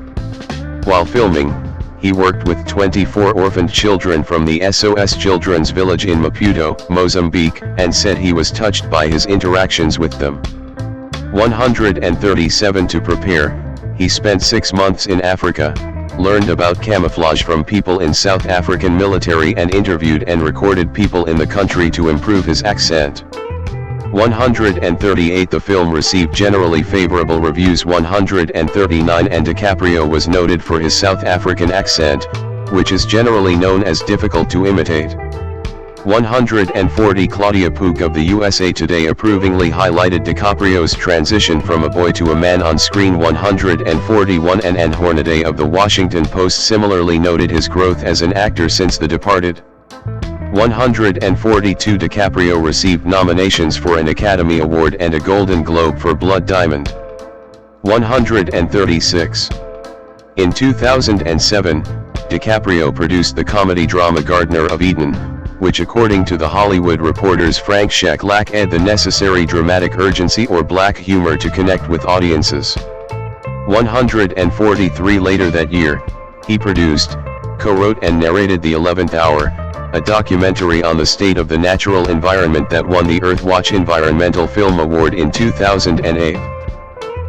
While filming, he worked with 24 orphaned children from the SOS Children's Village in Maputo, Mozambique, and said he was touched by his interactions with them. 137 To prepare, he spent 6 months in Africa, learned about camouflage from people in South African military and interviewed and recorded people in the country to improve his accent. 138 The film received generally favorable reviews. 139 And DiCaprio was noted for his South African accent, which is generally known as difficult to imitate. 140 Claudia Puig of the USA Today approvingly highlighted DiCaprio's transition from a boy to a man on screen. 141 And Hornaday of the Washington Post similarly noted his growth as an actor since The Departed. 142 DiCaprio received nominations for an Academy Award and a Golden Globe for Blood Diamond. 136. In 2007, DiCaprio produced the comedy drama Gardener of Eden, which according to The Hollywood Reporter's Frank Scheck lacked the necessary dramatic urgency or black humor to connect with audiences. 143 Later that year, he produced, co-wrote and narrated The 11th Hour, a documentary on the state of the natural environment that won the Earthwatch Environmental Film Award in 2008.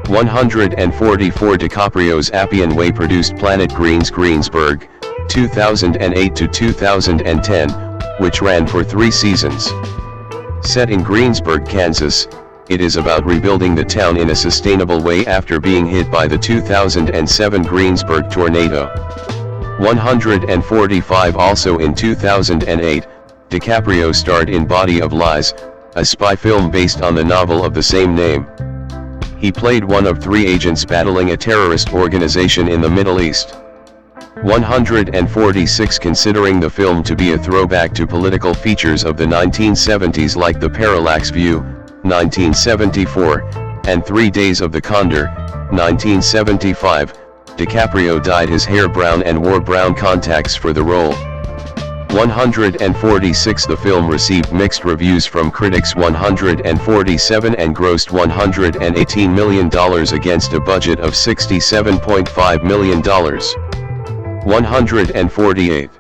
144 DiCaprio's Appian Way produced Planet Green's Greensburg, 2008 to 2010, which ran for 3 seasons. Set in Greensburg, Kansas, it is about rebuilding the town in a sustainable way after being hit by the 2007 Greensburg tornado. 145 Also in 2008, DiCaprio starred in Body of Lies, a spy film based on the novel of the same name. He played one of 3 agents battling a terrorist organization in the Middle East. 146 Considering the film to be a throwback to political features of the 1970s like The Parallax View, 1974, and 3 Days of the Condor, 1975, DiCaprio dyed his hair brown and wore brown contacts for the role. 146 The film received mixed reviews from critics. 147 And grossed $118 million against a budget of $67.5 million. 148.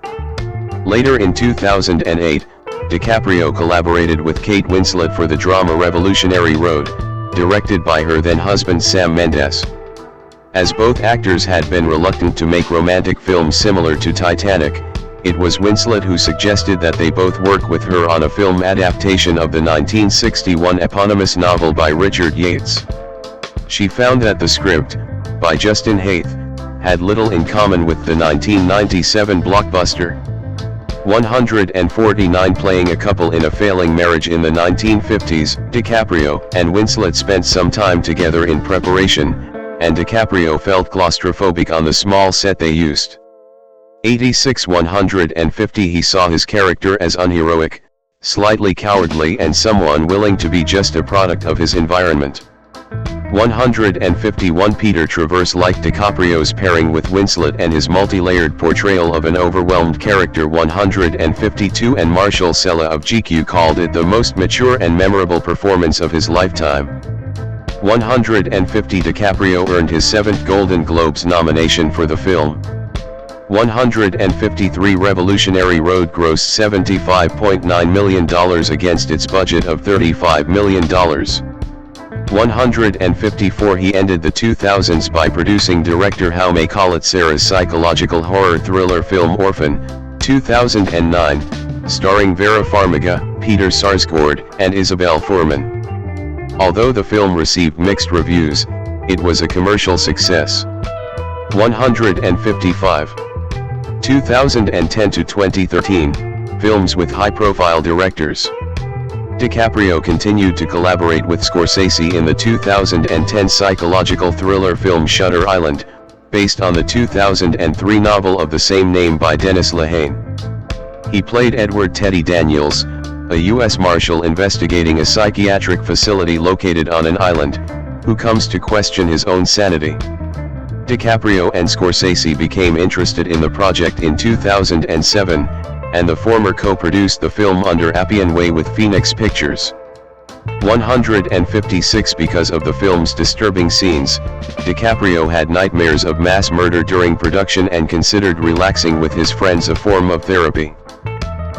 Later in 2008, DiCaprio collaborated with Kate Winslet for the drama Revolutionary Road, directed by her then-husband Sam Mendes. As both actors had been reluctant to make romantic films similar to Titanic, it was Winslet who suggested that they both work with her on a film adaptation of the 1961 eponymous novel by Richard Yates. She found that the script, by Justin Haythe, had little in common with the 1997 blockbuster. 149 Playing a couple in a failing marriage in the 1950s, DiCaprio and Winslet spent some time together in preparation, and DiCaprio felt claustrophobic on the small set they used. 86 150 He saw his character as unheroic, slightly cowardly and someone willing to be just a product of his environment. 151 Peter Travers liked DiCaprio's pairing with Winslet and his multi-layered portrayal of an overwhelmed character. 152 And Marshall Sella of GQ called it the most mature and memorable performance of his lifetime. 150 DiCaprio earned his 7th Golden Globes nomination for the film. 153 Revolutionary Road grossed $75.9 million against its budget of $35 million. 154 He ended the 2000s by producing director Jaume Collet-Serra's psychological horror thriller film Orphan, 2009, starring Vera Farmiga, Peter Sarsgaard, and Isabel Fuhrman. Although the film received mixed reviews, it was a commercial success. 155. 2010 to 2013, films with high-profile directors. DiCaprio continued to collaborate with Scorsese in the 2010 psychological thriller film Shutter Island, based on the 2003 novel of the same name by Dennis Lehane. He played Edward Teddy Daniels, a U.S. Marshal investigating a psychiatric facility located on an island, who comes to question his own sanity. DiCaprio and Scorsese became interested in the project in 2007, and the former co-produced the film under Appian Way with Phoenix Pictures. 156 Because of the film's disturbing scenes, DiCaprio had nightmares of mass murder during production and considered relaxing with his friends, a form of therapy.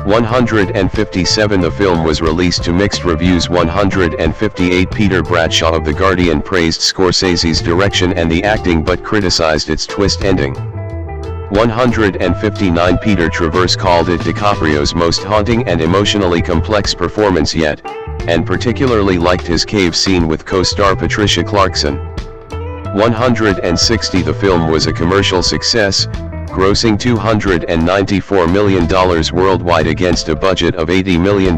157 The film was released to mixed reviews. 158 Peter Bradshaw of The Guardian praised Scorsese's direction and the acting but criticized its twist ending. 159 Peter Travers called it DiCaprio's most haunting and emotionally complex performance yet, and particularly liked his cave scene with co-star Patricia Clarkson. 160 The film was a commercial success, grossing $294 million worldwide against a budget of $80 million.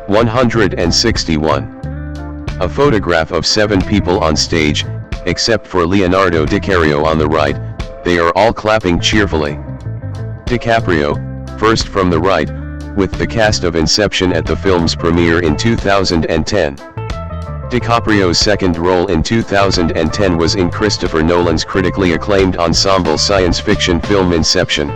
161. A photograph of 7 people on stage, except for Leonardo DiCaprio on the right, they are all clapping cheerfully. DiCaprio, first from the right, with the cast of Inception at the film's premiere in 2010. DiCaprio's second role in 2010 was in Christopher Nolan's critically acclaimed ensemble science fiction film Inception.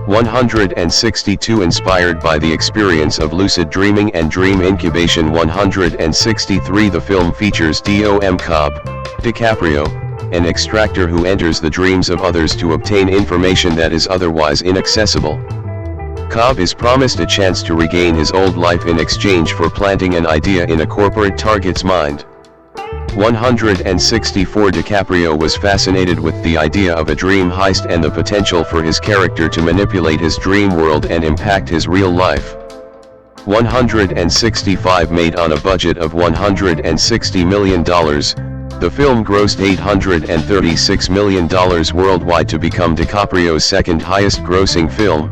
162 Inspired by the experience of lucid dreaming and dream incubation. 163 The film features Dom Cobb, DiCaprio, an extractor who enters the dreams of others to obtain information that is otherwise inaccessible. Cobb is promised a chance to regain his old life in exchange for planting an idea in a corporate target's mind. 164 DiCaprio was fascinated with the idea of a dream heist and the potential for his character to manipulate his dream world and impact his real life. 165 Made on a budget of $160 million, the film grossed $836 million worldwide to become DiCaprio's second highest grossing film.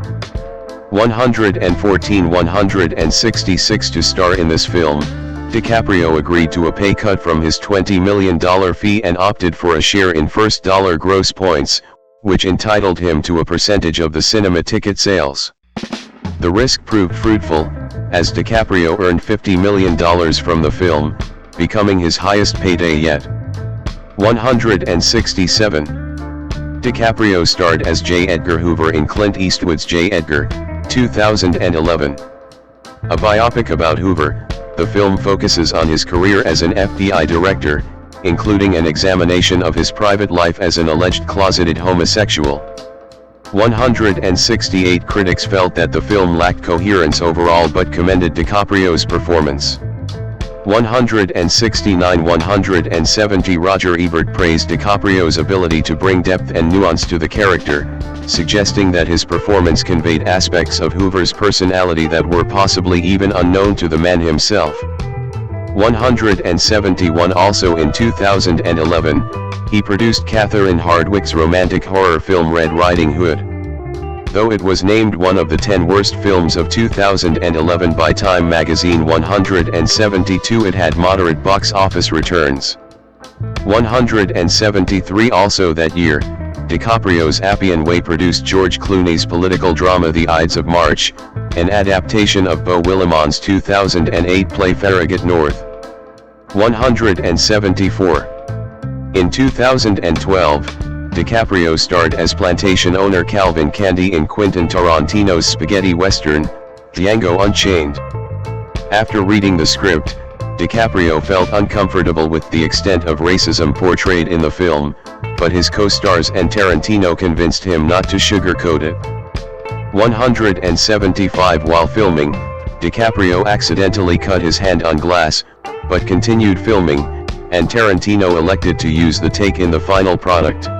166 To star in this film, DiCaprio agreed to a pay cut from his $20 million fee and opted for a share in first dollar gross points, which entitled him to a percentage of the cinema ticket sales. The risk proved fruitful, as DiCaprio earned $50 million from the film, becoming his highest payday yet. 167. DiCaprio starred as J. Edgar Hoover in Clint Eastwood's J. Edgar, 2011. A biopic about Hoover, the film focuses on his career as an FBI director, including an examination of his private life as an alleged closeted homosexual. 168 Critics felt that the film lacked coherence overall but commended DiCaprio's performance. 169 170 Roger Ebert praised DiCaprio's ability to bring depth and nuance to the character, suggesting that his performance conveyed aspects of Hoover's personality that were possibly even unknown to the man himself. 171 Also in 2011, he produced Catherine Hardwicke's romantic horror film Red Riding Hood. Though it was named one of the 10 worst films of 2011 by Time magazine 172, it had moderate box office returns. 173 Also that year, DiCaprio's Appian Way produced George Clooney's political drama The Ides of March, an adaptation of Beau Willimon's 2008 play Farragut North. 174. In 2012, DiCaprio starred as plantation owner Calvin Candy in Quentin Tarantino's spaghetti western, Django Unchained. After reading the script, DiCaprio felt uncomfortable with the extent of racism portrayed in the film, but his co-stars and Tarantino convinced him not to sugarcoat it. 175 While filming, DiCaprio accidentally cut his hand on glass, but continued filming, and Tarantino elected to use the take in the final product.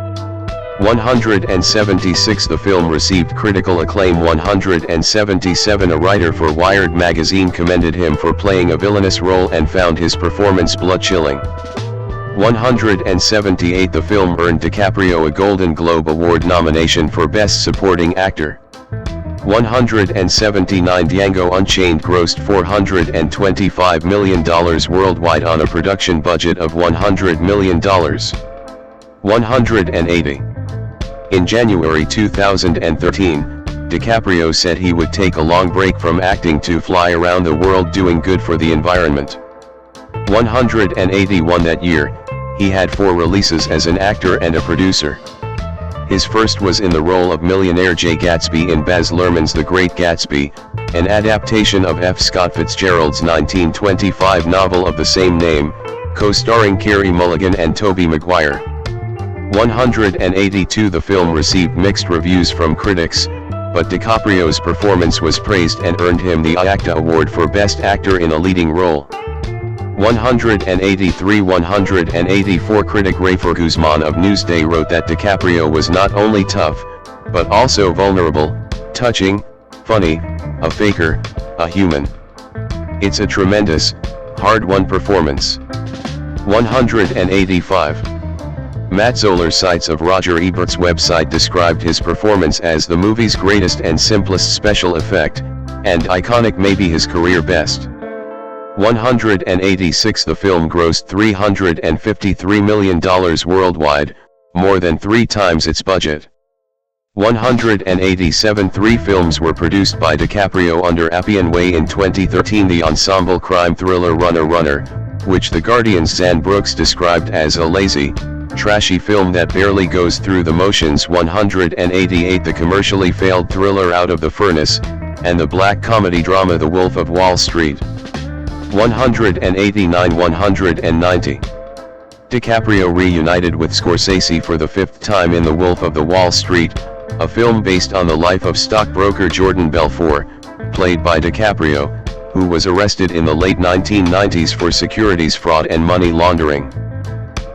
176 The film received critical acclaim. 177 A writer for Wired magazine commended him for playing a villainous role and found his performance blood-chilling. 178 The film earned DiCaprio a Golden Globe Award nomination for Best Supporting Actor. 179 Django Unchained grossed $425 million worldwide on a production budget of $100 million. 180. In January 2013, DiCaprio said he would take a long break from acting to fly around the world doing good for the environment. 181 that year, he had 4 releases as an actor and a producer. His first was in the role of millionaire Jay Gatsby in Baz Luhrmann's The Great Gatsby, an adaptation of F. Scott Fitzgerald's 1925 novel of the same name, co-starring Carey Mulligan and Tobey Maguire. 182 The film received mixed reviews from critics, but DiCaprio's performance was praised and earned him the IACTA Award for Best Actor in a Leading Role. 184 critic Rafer Guzman of Newsday wrote that DiCaprio was not only tough, but also vulnerable, touching, funny, a faker, a human. It's a tremendous, hard-won performance. 185. Matt Zoller cites of Roger Ebert's website described his performance as the movie's greatest and simplest special effect, and iconic, maybe his career best. 186 The film grossed $353 million worldwide, more than 3 times its budget. 187 3 films were produced by DiCaprio under Appian Way in 2013. The ensemble crime thriller Runner, which The Guardian's Zan Brooks described as a lazy, trashy film that barely goes through the motions. 188 The commercially failed thriller Out of the Furnace, and the black comedy drama The Wolf of Wall Street. 189 190 DiCaprio reunited with Scorsese for the 5th time in The Wolf of Wall Street, a film based on the life of stockbroker Jordan Belfort, played by DiCaprio, who was arrested in the late 1990s for securities fraud and money laundering.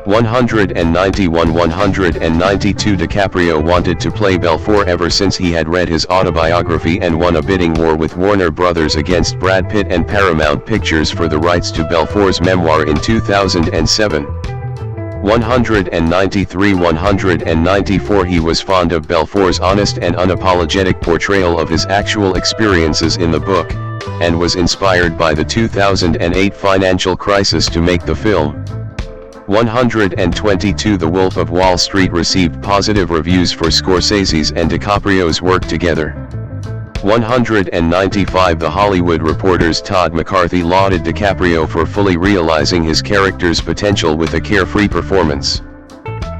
191 192 DiCaprio wanted to play Belfort ever since he had read his autobiography and won a bidding war with Warner Brothers against Brad Pitt and Paramount Pictures for the rights to Belfort's memoir in 2007. 193 194 He was fond of Belfort's honest and unapologetic portrayal of his actual experiences in the book, and was inspired by the 2008 financial crisis to make the film. 122 The Wolf of Wall Street received positive reviews for Scorsese's and DiCaprio's work together. 195 The Hollywood Reporter's Todd McCarthy lauded DiCaprio for fully realizing his character's potential with a carefree performance.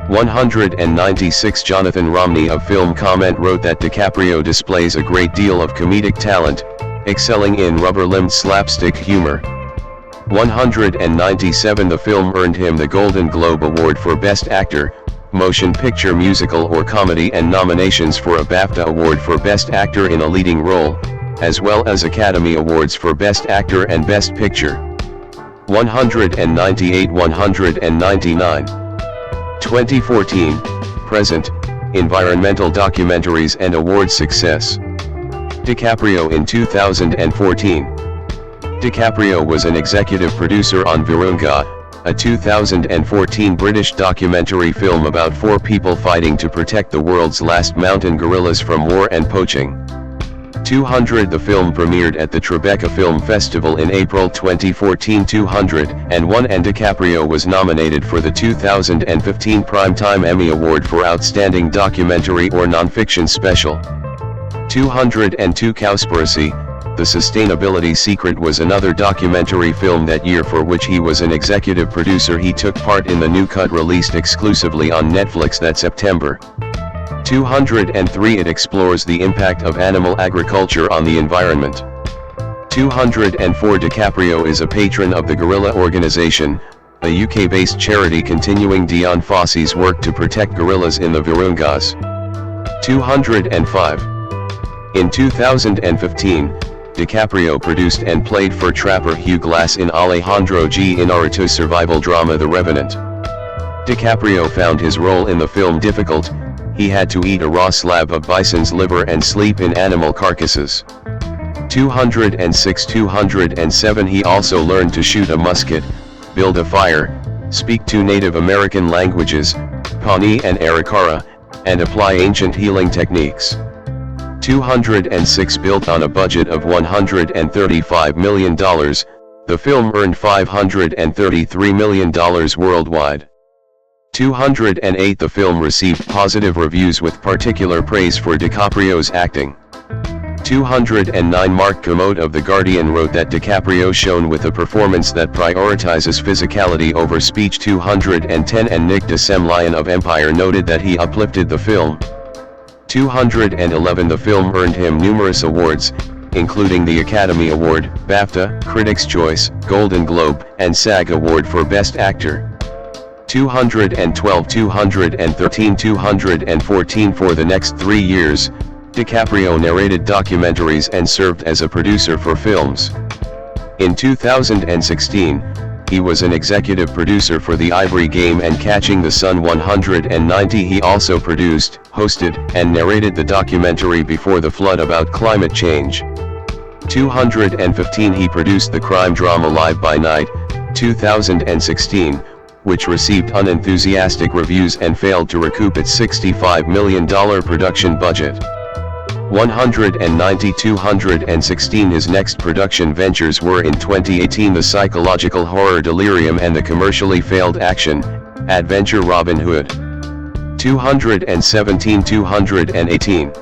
196 Jonathan Romney of Film Comment wrote that DiCaprio displays a great deal of comedic talent, excelling in rubber-limbed slapstick humor. 197 The film earned him the Golden Globe Award for Best Actor, Motion Picture Musical or Comedy and nominations for a BAFTA Award for Best Actor in a Leading Role, as well as Academy Awards for Best Actor and Best Picture. 198 199 2014, present, environmental documentaries and awards success. DiCaprio in 2014. DiCaprio was an executive producer on Virunga, a 2014 British documentary film about 4 people fighting to protect the world's last mountain gorillas from war and poaching. 200 The film premiered at the Tribeca Film Festival in April 2014. 201 and DiCaprio was nominated for the 2015 Primetime Emmy Award for Outstanding Documentary or Nonfiction Special. 202 Cowspiracy, The Sustainability Secret was another documentary film that year for which he was an executive producer. He took part in the new cut released exclusively on Netflix that September. 203 It explores the impact of animal agriculture on the environment. 204 DiCaprio is a patron of the Gorilla Organization, a UK-based charity continuing Dion Fossey's work to protect gorillas in the Virungas. 205 In 2015, DiCaprio produced and played for trapper Hugh Glass in Alejandro G. Inarritu's survival drama The Revenant. DiCaprio found his role in the film difficult. He had to eat a raw slab of bison's liver and sleep in animal carcasses. 206 207 He also learned to shoot a musket, build a fire, speak 2 Native American languages, Pawnee and Arikara, and apply ancient healing techniques. 206 Built on a budget of $135 million, the film earned $533 million worldwide. 208 The film received positive reviews with particular praise for DiCaprio's acting. 209 Mark Kermode of The Guardian wrote that DiCaprio shone with a performance that prioritizes physicality over speech. 210 and Nick de Semlyen of Empire noted that he uplifted the film. 211 The film earned him numerous awards, including the Academy Award, BAFTA, Critics' Choice, Golden Globe, and SAG Award for Best Actor. 212 213 214 For the next 3 years, DiCaprio narrated documentaries and served as a producer for films. In 2016, he was an executive producer for The Ivory Game and Catching the Sun 190. He also produced, hosted, and narrated the documentary Before the Flood about climate change. 215 He produced the crime drama Live by Night, 2016, which received unenthusiastic reviews and failed to recoup its $65 million production budget. 190 216 His next production ventures were in 2018 the psychological horror Delirium and the commercially failed action adventure Robin Hood. 217 218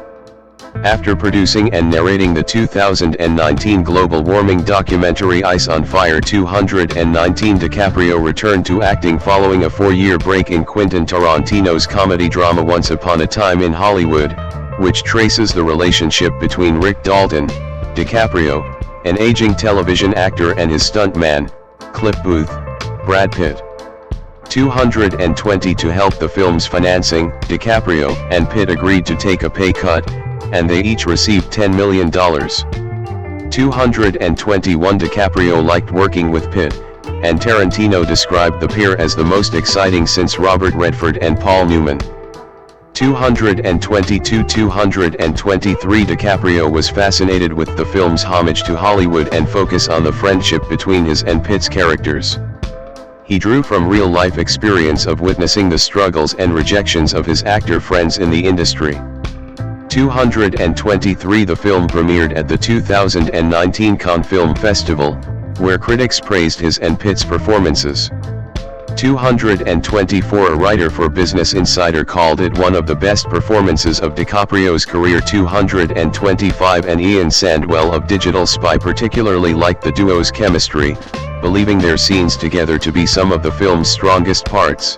After producing and narrating the 2019 global warming documentary Ice on Fire 219 DiCaprio returned to acting following a 4-year break in Quentin Tarantino's comedy drama Once Upon a Time in Hollywood, which traces the relationship between Rick Dalton, DiCaprio, an aging television actor, and his stuntman, Cliff Booth, Brad Pitt. 220 To help the film's financing, DiCaprio and Pitt agreed to take a pay cut, and they each received $10 million. 221 DiCaprio liked working with Pitt, and Tarantino described the pair as the most exciting since Robert Redford and Paul Newman. 222 223 DiCaprio was fascinated with the film's homage to Hollywood and focus on the friendship between his and Pitt's characters. He drew from real-life experience of witnessing the struggles and rejections of his actor friends in the industry. 223 The film premiered at the 2019 Cannes Film Festival, where critics praised his and Pitt's performances. 224 A writer for Business Insider called it one of the best performances of DiCaprio's career. 225 And Ian Sandwell of Digital Spy particularly liked the duo's chemistry, believing their scenes together to be some of the film's strongest parts.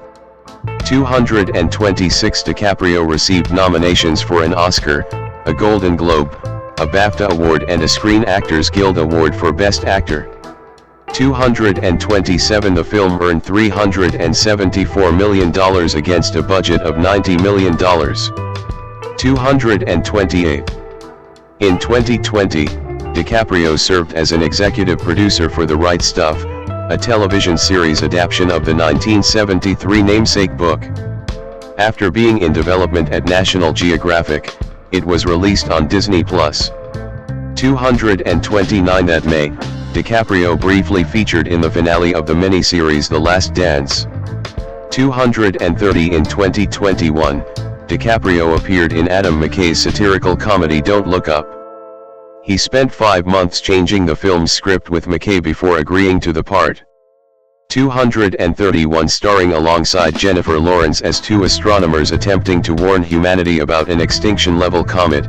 226 DiCaprio received nominations for an Oscar, a Golden Globe, a BAFTA Award and a Screen Actors Guild Award for Best Actor. 227 The film earned $374 million against a budget of $90 million. 228 In 2020, DiCaprio served as an executive producer for The Right Stuff, a television series adaptation of the 1973 namesake book. After being in development at National Geographic, it was released on Disney+. 229 That May, DiCaprio briefly featured in the finale of the miniseries The Last Dance. 230 In 2021, DiCaprio appeared in Adam McKay's satirical comedy Don't Look Up. He spent 5 months changing the film's script with McKay before agreeing to the part. 231 Starring alongside Jennifer Lawrence as two astronomers attempting to warn humanity about an extinction-level comet,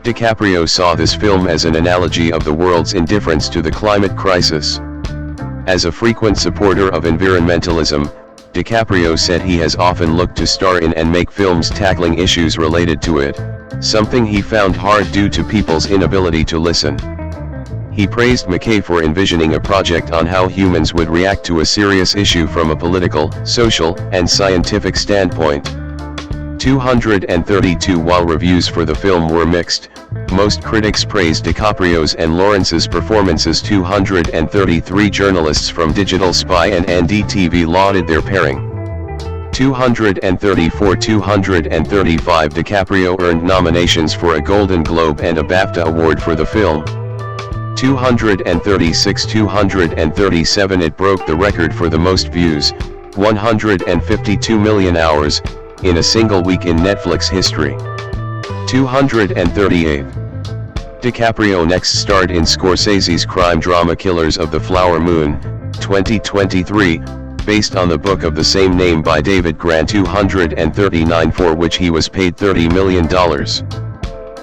DiCaprio saw this film as an analogy of the world's indifference to the climate crisis. As a frequent supporter of environmentalism, DiCaprio said he has often looked to star in and make films tackling issues related to it, something he found hard due to people's inability to listen. He praised McKay for envisioning a project on how humans would react to a serious issue from a political, social, and scientific standpoint. 232 While reviews for the film were mixed, most critics praised DiCaprio's and Lawrence's performances. 233 Journalists from Digital Spy and NDTV lauded their pairing. 234 235 DiCaprio earned nominations for a Golden Globe and a BAFTA Award for the film. 236 237 It broke the record for the most views, 152 million hours, in a single week in Netflix history. 238 DiCaprio next starred in Scorsese's crime drama Killers of the Flower Moon, 2023, based on the book of the same name by David Grant. 239 For which he was paid $30 million.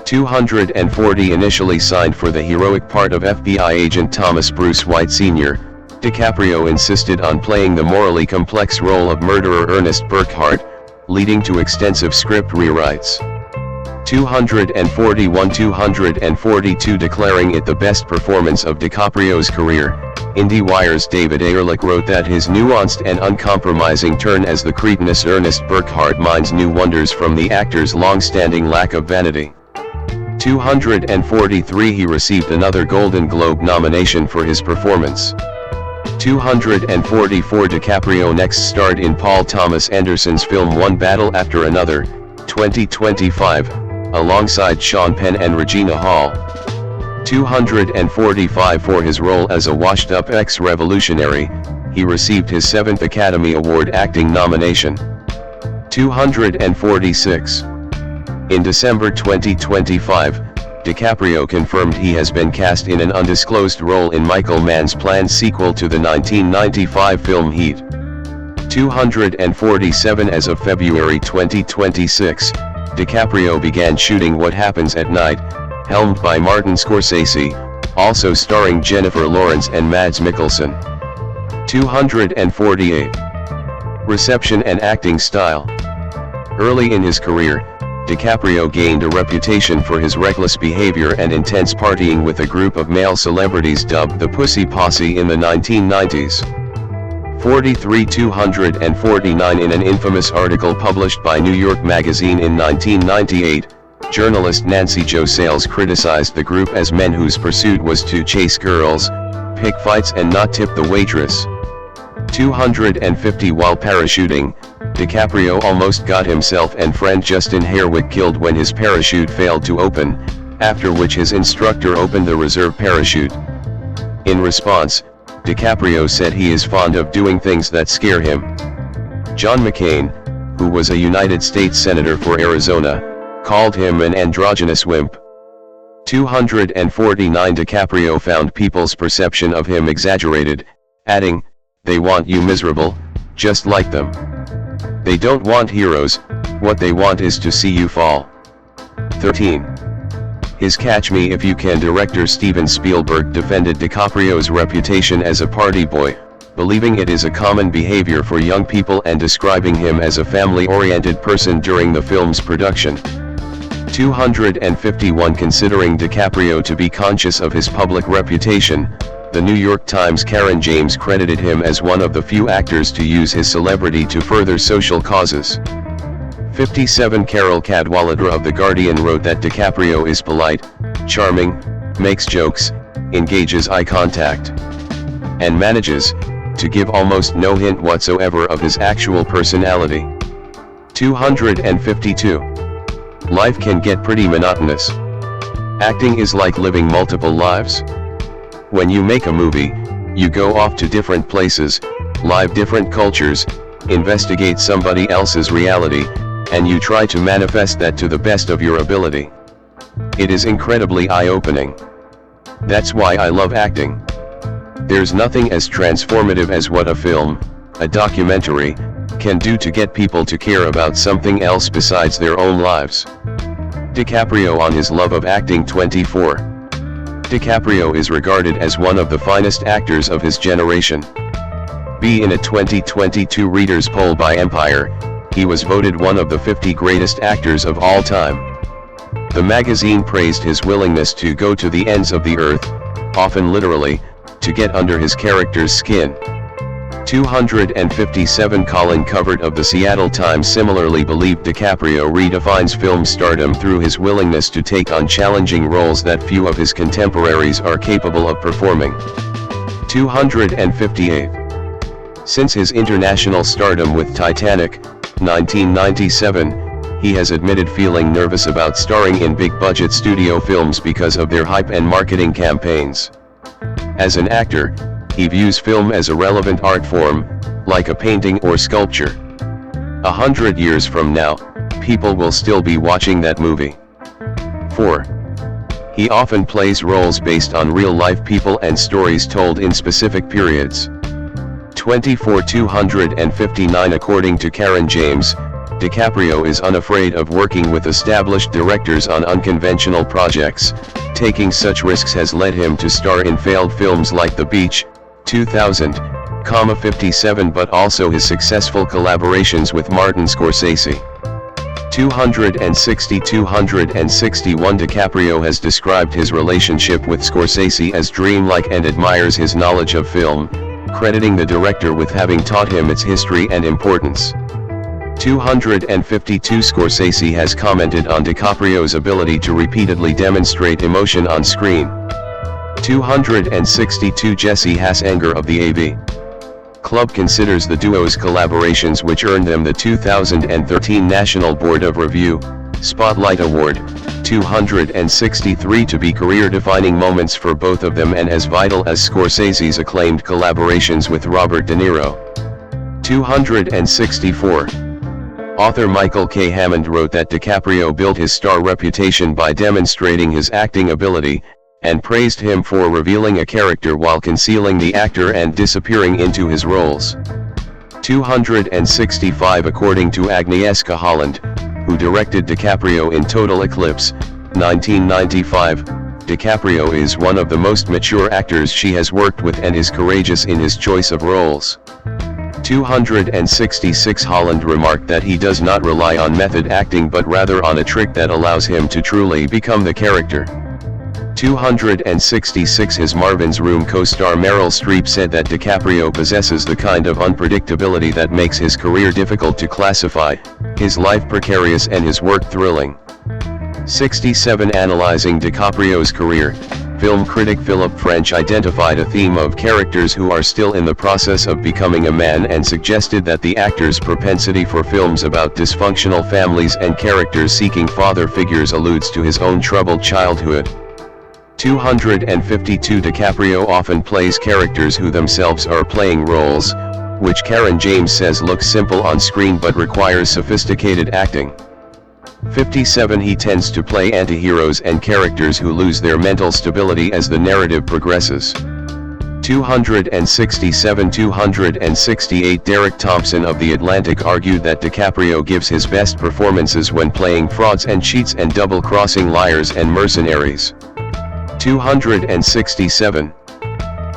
240 Initially signed for the heroic part of FBI agent Thomas Bruce White Sr., DiCaprio insisted on playing the morally complex role of murderer Ernest Burkhart, leading to extensive script rewrites. 242 Declaring it the best performance of DiCaprio's career, IndieWire's David Ehrlich wrote that his nuanced and uncompromising turn as the cretinous Ernest Burkhart mines new wonders from the actor's long-standing lack of vanity. 243 He received another Golden Globe nomination for his performance. 244 DiCaprio next starred in Paul Thomas Anderson's film One Battle After Another, 2025, alongside Sean Penn and Regina Hall. 245 For his role as a washed-up ex-revolutionary, he received his 7th Academy Award acting nomination. 246. In December 2025, DiCaprio confirmed he has been cast in an undisclosed role in Michael Mann's planned sequel to the 1995 film Heat. 247 As of February 2026, DiCaprio began shooting What Happens at Night, helmed by Martin Scorsese, also starring Jennifer Lawrence and Mads Mikkelsen. 248. Reception and acting style. Early in his career, DiCaprio gained a reputation for his reckless behavior and intense partying with a group of male celebrities dubbed the Pussy Posse in the 1990s. 43 249 In an infamous article published by New York Magazine in 1998, journalist Nancy Jo Sales criticized the group as men whose pursuit was to chase girls, pick fights and not tip the waitress. 250 While parachuting, DiCaprio almost got himself and friend Justin Harewick killed when his parachute failed to open, after which his instructor opened the reserve parachute. In response, DiCaprio said he is fond of doing things that scare him. John McCain, who was a United States Senator for Arizona, called him an androgynous wimp. 249 DiCaprio found people's perception of him exaggerated, adding, "They want you miserable, just like them. They don't want heroes, what they want is to see you fall." 13. His Catch Me If You Can director Steven Spielberg defended DiCaprio's reputation as a party boy, believing it is a common behavior for young people and describing him as a family-oriented person during the film's production. 251 Considering DiCaprio to be conscious of his public reputation, the New York Times' Karen James credited him as one of the few actors to use his celebrity to further social causes. 57 Carol Cadwalladr of The Guardian wrote that DiCaprio is polite, charming, makes jokes, engages eye contact, and manages to give almost no hint whatsoever of his actual personality. 252. Life can get pretty monotonous. Acting is like living multiple lives. When you make a movie, you go off to different places, live different cultures, investigate somebody else's reality, and you try to manifest that to the best of your ability. It is incredibly eye-opening. That's why I love acting. There's nothing as transformative as what a film, a documentary, can do to get people to care about something else besides their own lives. DiCaprio on his love of acting. 24. DiCaprio is regarded as one of the finest actors of his generation. In a 2022 readers' poll by Empire, he was voted one of the 50 greatest actors of all time. The magazine praised his willingness to go to the ends of the earth, often literally, to get under his character's skin. 257 Colin Covert of the Seattle Times similarly believed DiCaprio redefines film stardom through his willingness to take on challenging roles that few of his contemporaries are capable of performing. 258. Since his international stardom with Titanic, 1997, he has admitted feeling nervous about starring in big-budget studio films because of their hype and marketing campaigns. As an actor, he views film as a relevant art form, like a painting or sculpture. 100 years from now, people will still be watching that movie. 4. He often plays roles based on real-life people and stories told in specific periods. 24 259 According to Karen James, DiCaprio is unafraid of working with established directors on unconventional projects. Taking such risks has led him to star in failed films like The Beach, 2000, 57, but also his successful collaborations with Martin Scorsese. 261 DiCaprio has described his relationship with Scorsese as dreamlike and admires his knowledge of film, crediting the director with having taught him its history and importance. 252 Scorsese has commented on DiCaprio's ability to repeatedly demonstrate emotion on screen. 262 Jesse Hassanger of the AV Club considers the duo's collaborations, which earned them the 2013 National Board of Review Spotlight Award, 263 to be career-defining moments for both of them and as vital as Scorsese's acclaimed collaborations with Robert De Niro. 264. Author Michael K. Hammond wrote that DiCaprio built his star reputation by demonstrating his acting ability, and praised him for revealing a character while concealing the actor and disappearing into his roles. 265 According to Agnieszka Holland, who directed DiCaprio in Total Eclipse, 1995, DiCaprio is one of the most mature actors she has worked with and is courageous in his choice of roles. 266 Holland remarked that he does not rely on method acting but rather on a trick that allows him to truly become the character. 266 His Marvin's Room co-star Meryl Streep said that DiCaprio possesses the kind of unpredictability that makes his career difficult to classify, his life precarious and his work thrilling. 67 Analyzing DiCaprio's career, film critic Philip French identified a theme of characters who are still in the process of becoming a man and suggested that the actor's propensity for films about dysfunctional families and characters seeking father figures alludes to his own troubled childhood. 252 DiCaprio often plays characters who themselves are playing roles, which Karen James says looks simple on screen but requires sophisticated acting. 57 He tends to play anti-heroes and characters who lose their mental stability as the narrative progresses. 268 Derek Thompson of The Atlantic argued that DiCaprio gives his best performances when playing frauds and cheats and double-crossing liars and mercenaries. 267.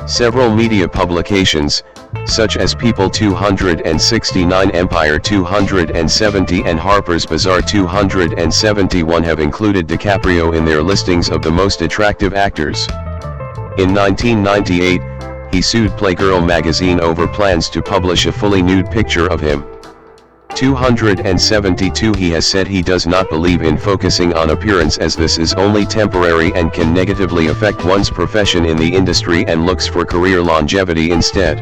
Several media publications, such as People 269, Empire 270 and Harper's Bazaar 271 have included DiCaprio in their listings of the most attractive actors. In 1998, he sued Playgirl magazine over plans to publish a fully nude picture of him. 272 He has said he does not believe in focusing on appearance as this is only temporary and can negatively affect one's profession in the industry and looks for career longevity instead.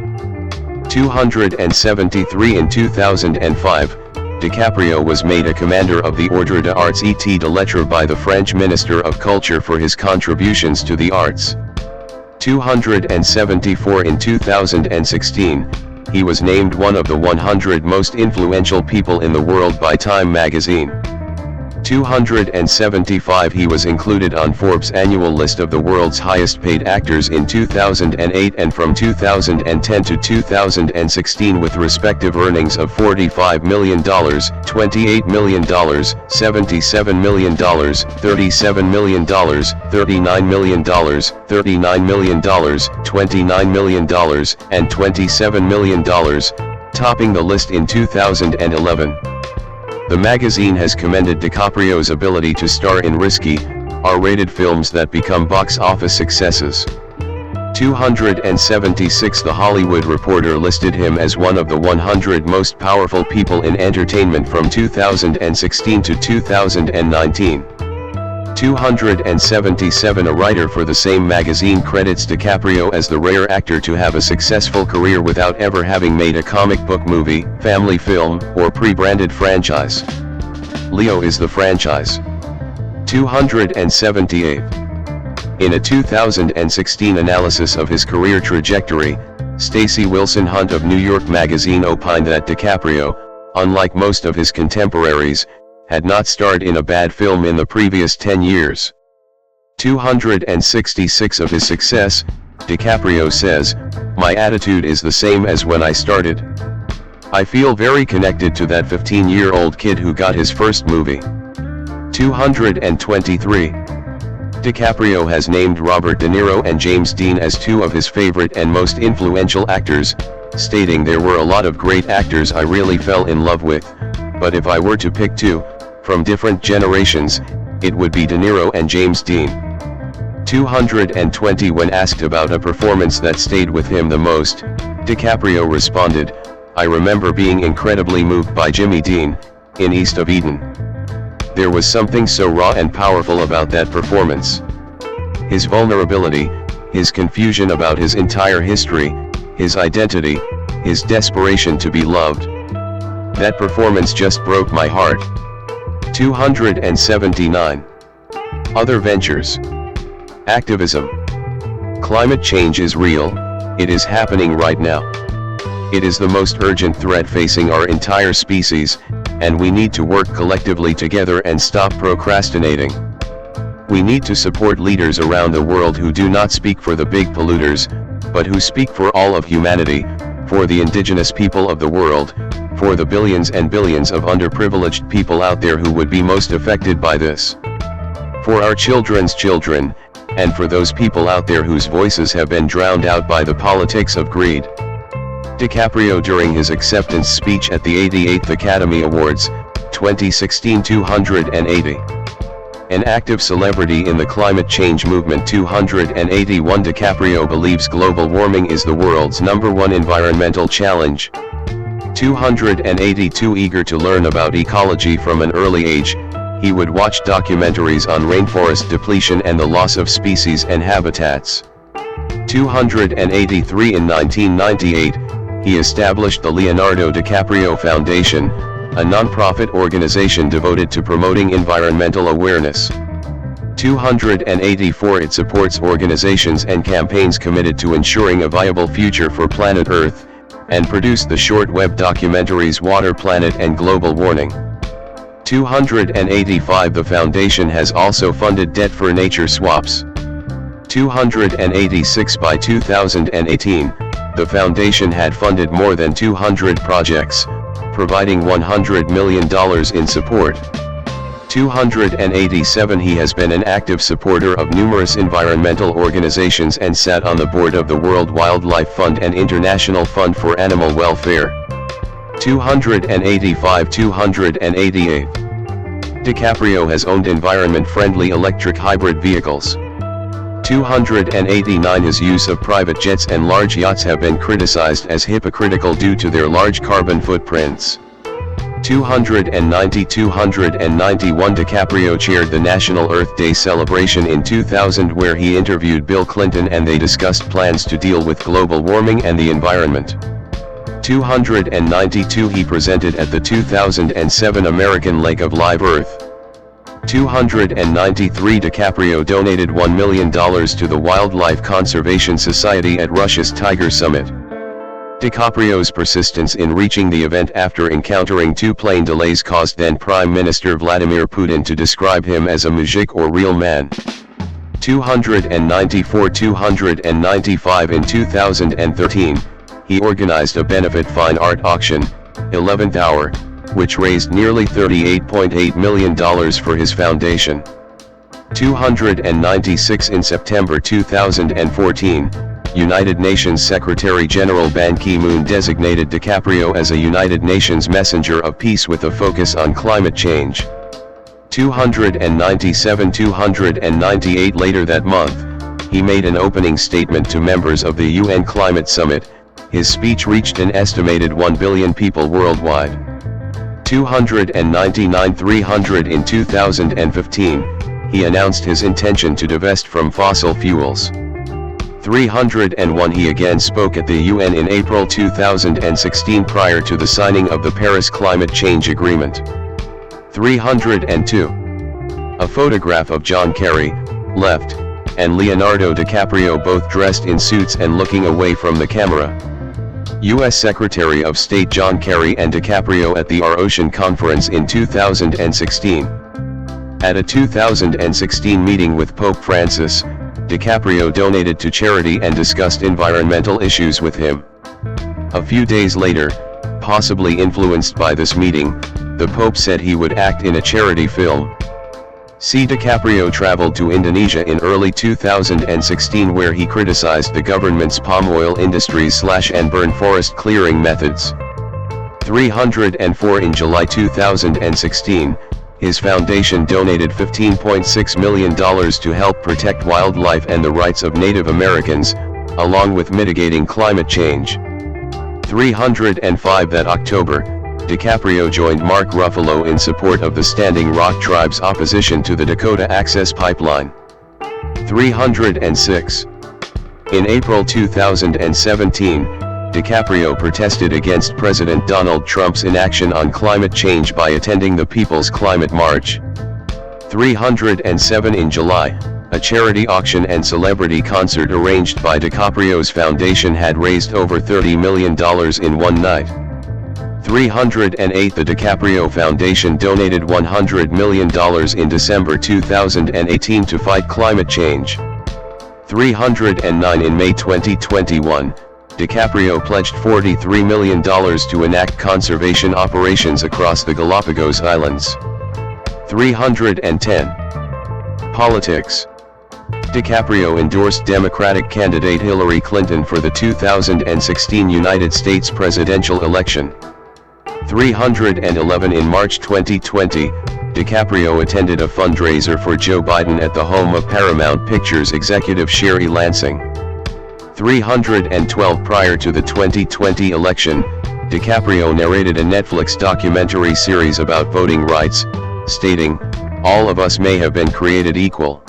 273 In 2005, DiCaprio was made a Commander of the Ordre des Arts et des Lettres by the French Minister of Culture for his contributions to the arts. 274 In 2016, he was named one of the 100 most influential people in the world by Time magazine. 275 He was included on Forbes' annual list of the world's highest paid actors in 2008 and from 2010 to 2016 with respective earnings of $45 million, $28 million, $77 million, $37 million, $39 million, $39 million, $29 million, and $27 million, topping the list in 2011. The magazine has commended DiCaprio's ability to star in risky, R-rated films that become box office successes. 276 The Hollywood Reporter listed him as one of the 100 most powerful people in entertainment from 2016 to 2019. 277 A writer for the same magazine credits DiCaprio as the rare actor to have a successful career without ever having made a comic book movie, family film, or pre-branded franchise. Leo is the franchise. 278. In a 2016 analysis of his career trajectory, Stacey Wilson Hunt of New York Magazine opined that DiCaprio, unlike most of his contemporaries, had not starred in a bad film in the previous 10 years. 266 Of his success, DiCaprio says, "My attitude is the same as when I started. I feel very connected to that 15-year-old kid who got his first movie. 223. DiCaprio has named Robert De Niro and James Dean as two of his favorite and most influential actors, stating there were a lot of great actors I really fell in love with, but if I were to pick two, from different generations, it would be De Niro and James Dean. 220. When asked about a performance that stayed with him the most, DiCaprio responded, "I remember being incredibly moved by Jimmy Dean, in East of Eden. There was something so raw and powerful about that performance. His vulnerability, his confusion about his entire history, his identity, his desperation to be loved. That performance just broke my heart." 279. Other ventures. Activism. Climate change is real, it is happening right now. It is the most urgent threat facing our entire species, and we need to work collectively together and stop procrastinating. We need to support leaders around the world who do not speak for the big polluters, but who speak for all of humanity, for the indigenous people of the world, for the billions and billions of underprivileged people out there who would be most affected by this. For our children's children, and for those people out there whose voices have been drowned out by the politics of greed. DiCaprio during his acceptance speech at the 88th Academy Awards, 2016. 280. An active celebrity in the climate change movement. 281. DiCaprio believes global warming is the world's #1 environmental challenge. 282. Eager to learn about ecology from an early age, he would watch documentaries on rainforest depletion and the loss of species and habitats. 283. In 1998, he established the Leonardo DiCaprio Foundation, a non-profit organization devoted to promoting environmental awareness. 284. It supports organizations and campaigns committed to ensuring a viable future for planet Earth, and produced the short web documentaries Water, Planet and Global Warming. 285. The foundation has also funded Debt for Nature swaps. 286. By 2018, the foundation had funded more than 200 projects, providing $100 million in support. 287. He has been an active supporter of numerous environmental organizations and sat on the board of the World Wildlife Fund and International Fund for Animal Welfare. 285. 288. DiCaprio has owned environment-friendly electric hybrid vehicles. 289. His use of private jets and large yachts have been criticized as hypocritical due to their large carbon footprints. 290. 291. DiCaprio chaired the National Earth Day celebration in 2000 where he interviewed Bill Clinton and they discussed plans to deal with global warming and the environment. 292. He presented at the 2007 American Leg of Live Earth. 293. DiCaprio donated $1 million to the Wildlife Conservation Society at Russia's Tiger Summit. DiCaprio's persistence in reaching the event after encountering 2 plane delays caused then Prime Minister Vladimir Putin to describe him as a mujik or real man. 294. 295. In 2013, he organized a benefit fine art auction, 11th Hour, which raised nearly $38.8 million for his foundation. 296. In September 2014, United Nations Secretary-General Ban Ki-moon designated DiCaprio as a United Nations Messenger of Peace with a focus on climate change. 297. 298. Later that month, he made an opening statement to members of the UN Climate Summit. His speech reached an estimated 1 billion people worldwide. 299. 300. In 2015, he announced his intention to divest from fossil fuels. 301. He again spoke at the UN in April 2016 prior to the signing of the Paris Climate Change Agreement. 302. A photograph of John Kerry, left, and Leonardo DiCaprio both dressed in suits and looking away from the camera. U.S. Secretary of State John Kerry and DiCaprio at the Our Ocean Conference in 2016. At a 2016 meeting with Pope Francis, DiCaprio donated to charity and discussed environmental issues with him. A few days later, possibly influenced by this meeting, the Pope said he would act in a charity film. DiCaprio traveled to Indonesia in early 2016 where he criticized the government's palm oil industry's slash and burn forest clearing methods. 304 In July 2016, his foundation donated $15.6 million to help protect wildlife and the rights of Native Americans, along with mitigating climate change. 305 That October, DiCaprio joined Mark Ruffalo in support of the Standing Rock Tribe's opposition to the Dakota Access Pipeline. 306. In April 2017, DiCaprio protested against President Donald Trump's inaction on climate change by attending the People's Climate March. 307 In July, a charity auction and celebrity concert arranged by DiCaprio's foundation had raised over $30 million in one night. 308 The DiCaprio Foundation donated $100 million in December 2018 to fight climate change. 309 In May 2021, DiCaprio pledged $43 million to enact conservation operations across the Galapagos Islands. 310. Politics. DiCaprio endorsed Democratic candidate Hillary Clinton for the 2016 United States presidential election. 311 In March 2020, DiCaprio attended a fundraiser for Joe Biden at the home of Paramount Pictures executive Sherry Lansing. 312 Prior to the 2020 election, DiCaprio narrated a Netflix documentary series about voting rights, stating, "All of us may have been created equal.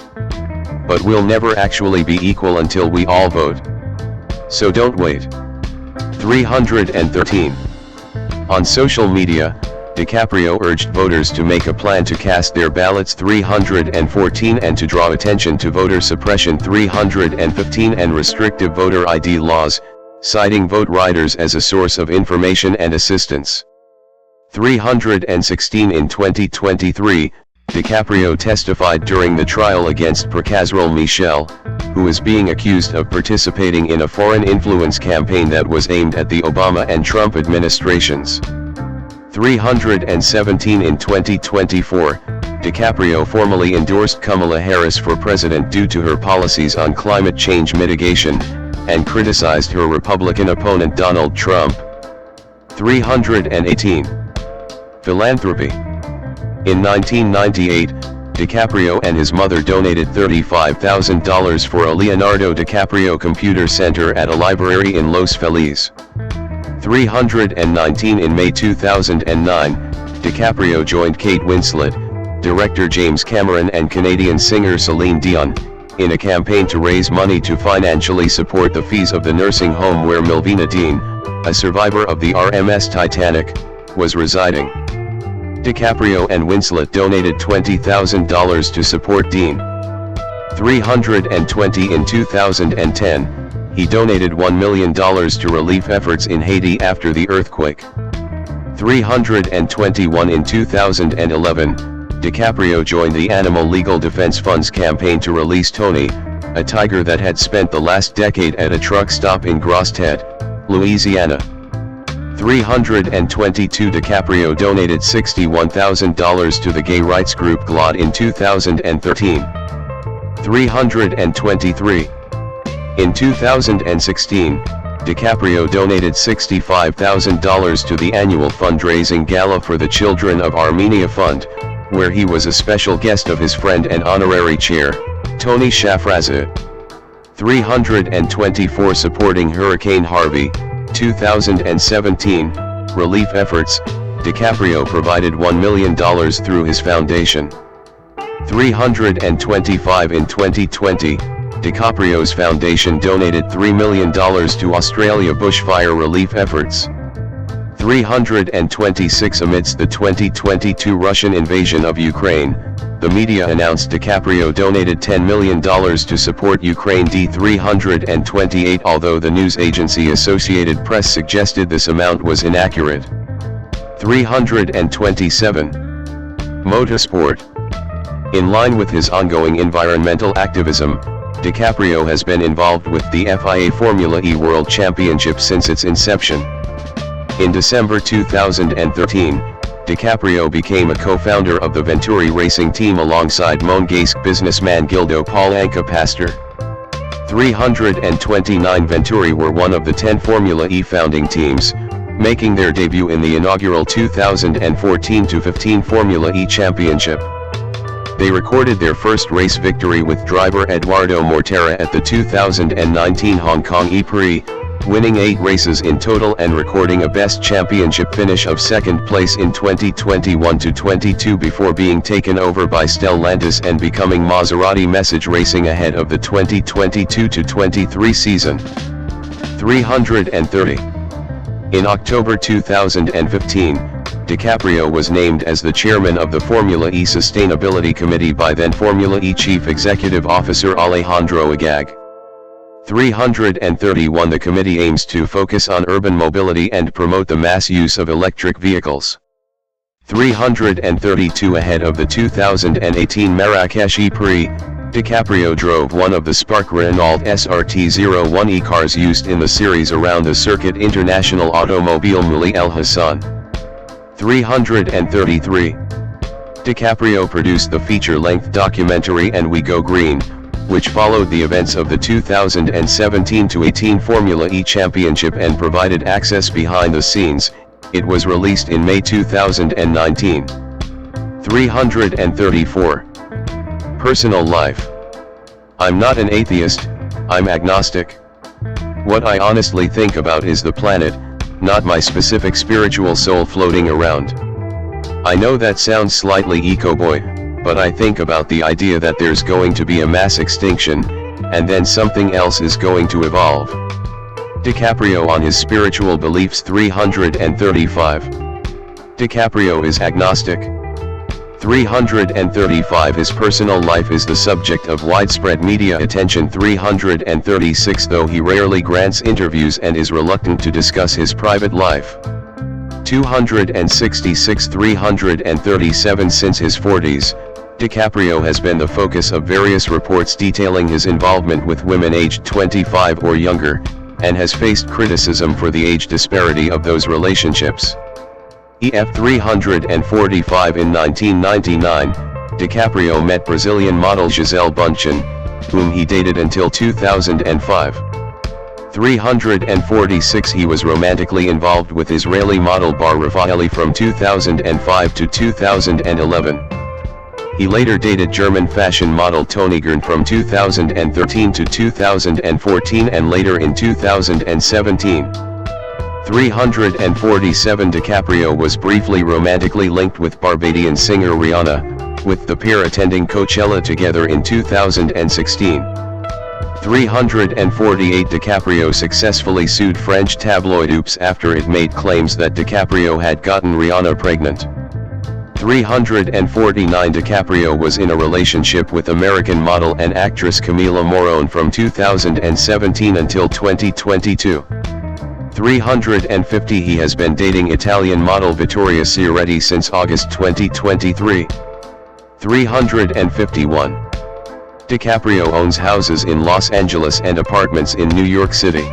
But we'll never actually be equal until we all vote. So don't wait." 313. On social media, DiCaprio urged voters to make a plan to cast their ballots. 314 and to draw attention to voter suppression. 315 and restrictive voter ID laws, citing vote riders as a source of information and assistance. 316 In 2023, DiCaprio testified during the trial against Procazrol Michel, who is being accused of participating in a foreign influence campaign that was aimed at the Obama and Trump administrations. 317 In 2024, DiCaprio formally endorsed Kamala Harris for president due to her policies on climate change mitigation, and criticized her Republican opponent Donald Trump. 318. Philanthropy. In 1998, DiCaprio and his mother donated $35,000 for a Leonardo DiCaprio computer center at a library in Los Feliz. 319 In May 2009, DiCaprio joined Kate Winslet, director James Cameron and Canadian singer Celine Dion, in a campaign to raise money to financially support the fees of the nursing home where Melvina Dean, a survivor of the RMS Titanic, was residing. DiCaprio and Winslet donated $20,000 to support Dean. 320 In 2010, he donated $1 million to relief efforts in Haiti after the earthquake. 321 In 2011, DiCaprio joined the Animal Legal Defense Fund's campaign to release Tony, a tiger that had spent the last decade at a truck stop in Grosse-Tête, Louisiana. 322 DiCaprio donated $61,000 to the gay rights group GLAAD in 2013. 323. In 2016, DiCaprio donated $65,000 to the annual fundraising gala for the Children of Armenia Fund, where he was a special guest of his friend and honorary chair, Tony Shafraza. 324 Supporting Hurricane Harvey, 2017, relief efforts, DiCaprio provided $1 million through his foundation. 325 In 2020, DiCaprio's foundation donated $3 million to Australia bushfire relief efforts. 326 Amidst the 2022 Russian invasion of Ukraine, the media announced DiCaprio donated $10 million to support Ukraine. 328 Although the news agency Associated Press suggested this amount was inaccurate. 327. Motorsport. In line with his ongoing environmental activism, DiCaprio has been involved with the FIA Formula E World Championship since its inception. In December 2013, DiCaprio became a co-founder of the Venturi racing team alongside Monegasque businessman Gildo Paul Anca-Pastor. 329 Venturi were one of the 10 Formula E founding teams, making their debut in the inaugural 2014-15 Formula E Championship. They recorded their first race victory with driver Eduardo Mortara at the 2019 Hong Kong E-Prix, winning 8 races in total and recording a best championship finish of second place in 2021-22 before being taken over by Stellantis and becoming Maserati Message Racing ahead of the 2022-23 season. 330. In October 2015, DiCaprio was named as the chairman of the Formula E Sustainability Committee by then Formula E Chief Executive Officer Alejandro Agag. 331 The committee aims to focus on urban mobility and promote the mass use of electric vehicles. 332 Ahead of the 2018 Marrakesh E-Prix, DiCaprio drove one of the Spark Renault SRT01E cars used in the series around the Circuit International Automobile Moulay El Hassan. 333. DiCaprio produced the feature-length documentary And We Go Green, which followed the events of the 2017-18 Formula E Championship and provided access behind the scenes. It was released in May 2019. 334. Personal life. I'm not an atheist, I'm agnostic. What I honestly think about is the planet, not my specific spiritual soul floating around. I know that sounds slightly eco-boy, but I think about the idea that there's going to be a mass extinction, and then something else is going to evolve. DiCaprio on his spiritual beliefs. 335. DiCaprio is agnostic. 335 His personal life is the subject of widespread media attention. 336 Though he rarely grants interviews and is reluctant to discuss his private life. 266 337 Since his 40s, DiCaprio has been the focus of various reports detailing his involvement with women aged 25 or younger, and has faced criticism for the age disparity of those relationships. EF 345 In 1999, DiCaprio met Brazilian model Gisele Bündchen, whom he dated until 2005. 346 He was romantically involved with Israeli model Bar Rafaeli from 2005 to 2011. He later dated German fashion model Toni Gern from 2013 to 2014 and later in 2017. 347 DiCaprio was briefly romantically linked with Barbadian singer Rihanna, with the pair attending Coachella together in 2016. 348 DiCaprio successfully sued French tabloid Oops after it made claims that DiCaprio had gotten Rihanna pregnant. 349 DiCaprio was in a relationship with American model and actress Camila Morrone from 2017 until 2022. 350 He has been dating Italian model Vittoria Sieretti since August 2023. 351. DiCaprio owns houses in Los Angeles and apartments in New York City.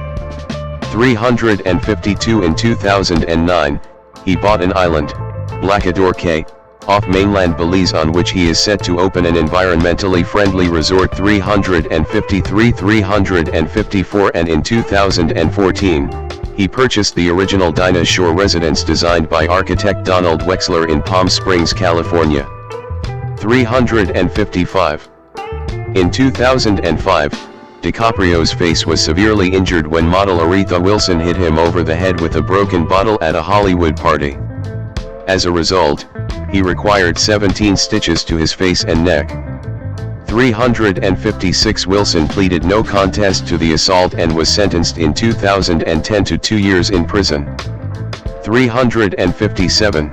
352 In 2009, he bought an island, Blacador Cay, off mainland Belize on which he is set to open an environmentally friendly resort. 353 354 And in 2014, he purchased the original Dinah Shore residence designed by architect Donald Wexler in Palm Springs, California. 355. In 2005, DiCaprio's face was severely injured when model Aretha Wilson hit him over the head with a broken bottle at a Hollywood party. As a result, he required 17 stitches to his face and neck. 356 Wilson pleaded no contest to the assault and was sentenced in 2010 to 2 years in prison. 357.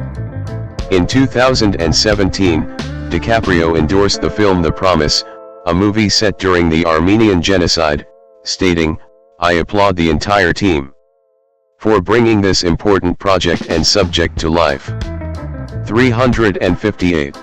In 2017, DiCaprio endorsed the film The Promise, a movie set during the Armenian genocide, stating, "I applaud the entire team for bringing this important project and subject to life." 358.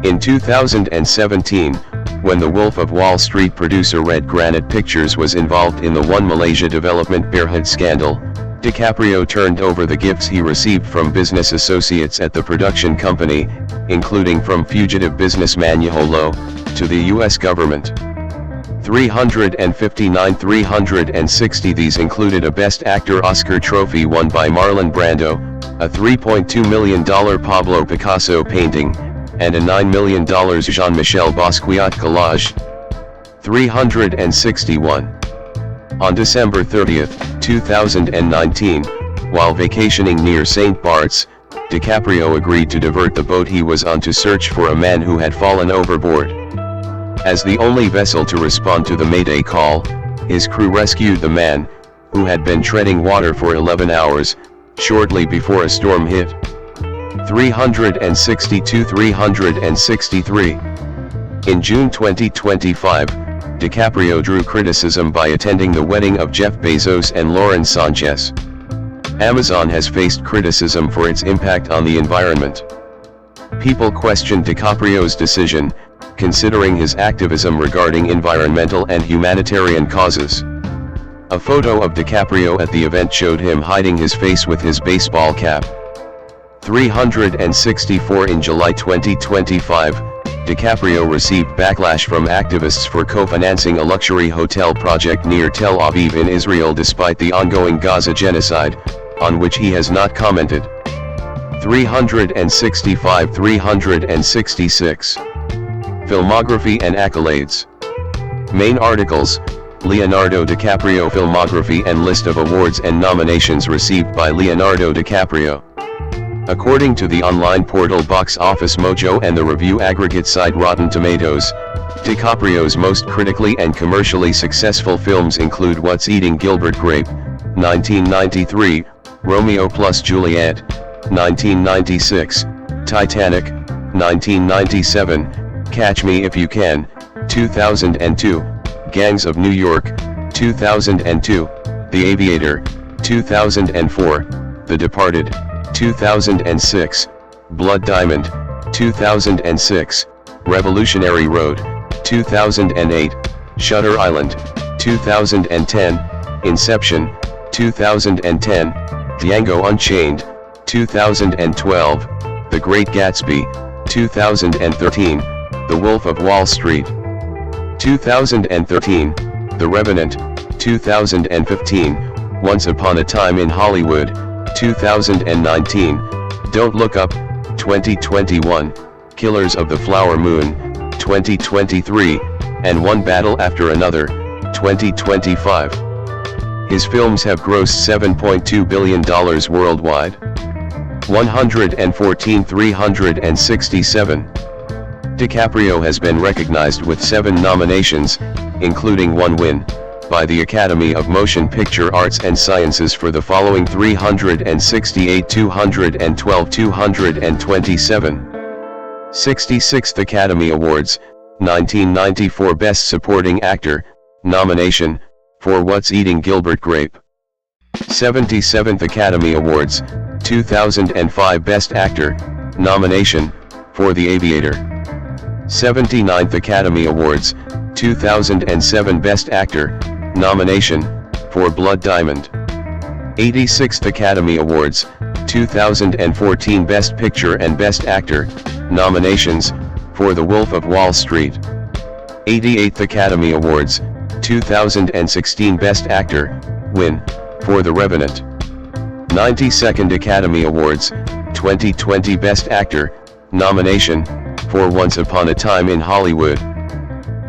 In 2017, when The Wolf of Wall Street producer Red Granite Pictures was involved in the One Malaysia Development Berhad scandal, DiCaprio turned over the gifts he received from business associates at the production company, including from fugitive businessman Yaholo, to the U.S. government. 360 these included a Best Actor Oscar trophy won by Marlon Brando, a $3.2 million Pablo Picasso painting, and a $9 million Jean-Michel Basquiat collage. 361. On December 30, 2019, while vacationing near St. Bart's, DiCaprio agreed to divert the boat he was on to search for a man who had fallen overboard. As the only vessel to respond to the Mayday call, his crew rescued the man, who had been treading water for 11 hours, shortly before a storm hit. 363. In June 2025, DiCaprio drew criticism by attending the wedding of Jeff Bezos and Lauren Sanchez. Amazon has faced criticism for its impact on the environment. People questioned DiCaprio's decision, considering his activism regarding environmental and humanitarian causes. A photo of DiCaprio at the event showed him hiding his face with his baseball cap. 364. In July 2025, DiCaprio received backlash from activists for co-financing a luxury hotel project near Tel Aviv in Israel despite the ongoing Gaza genocide, on which he has not commented. 366. Filmography and accolades. Main articles: Leonardo DiCaprio filmography and list of awards and nominations received by Leonardo DiCaprio. According to the online portal Box Office Mojo and the review aggregate site Rotten Tomatoes, DiCaprio's most critically and commercially successful films include What's Eating Gilbert Grape, 1993, Romeo plus Juliet, 1996, Titanic, 1997, Catch Me If You Can, 2002, Gangs of New York, 2002, The Aviator, 2004, The Departed, 2006, Blood Diamond, 2006, Revolutionary Road, 2008, Shutter Island, 2010, Inception, 2010, Django Unchained, 2012, The Great Gatsby, 2013, The Wolf of Wall Street, 2013, The Revenant, 2015, Once Upon a Time in Hollywood, 2019, Don't Look Up, 2021, Killers of the Flower Moon, 2023, and One Battle After Another, 2025. His films have grossed $7.2 billion worldwide. 114. 367. DiCaprio has been recognized with 7 nominations, including 1 win, by the Academy of Motion Picture Arts and Sciences for the following: 368, 212, 227. 66th Academy Awards, 1994 Best Supporting Actor, nomination, for What's Eating Gilbert Grape. 77th Academy Awards, 2005 Best Actor, nomination, for The Aviator. 79th Academy Awards, 2007 Best Actor, nomination, for Blood Diamond. 86th Academy Awards, 2014 Best Picture and Best Actor, nominations, for The Wolf of Wall Street. 88th Academy Awards, 2016 Best Actor, win, for The Revenant. 92nd Academy Awards, 2020 Best Actor, nomination, for Once Upon a Time in Hollywood.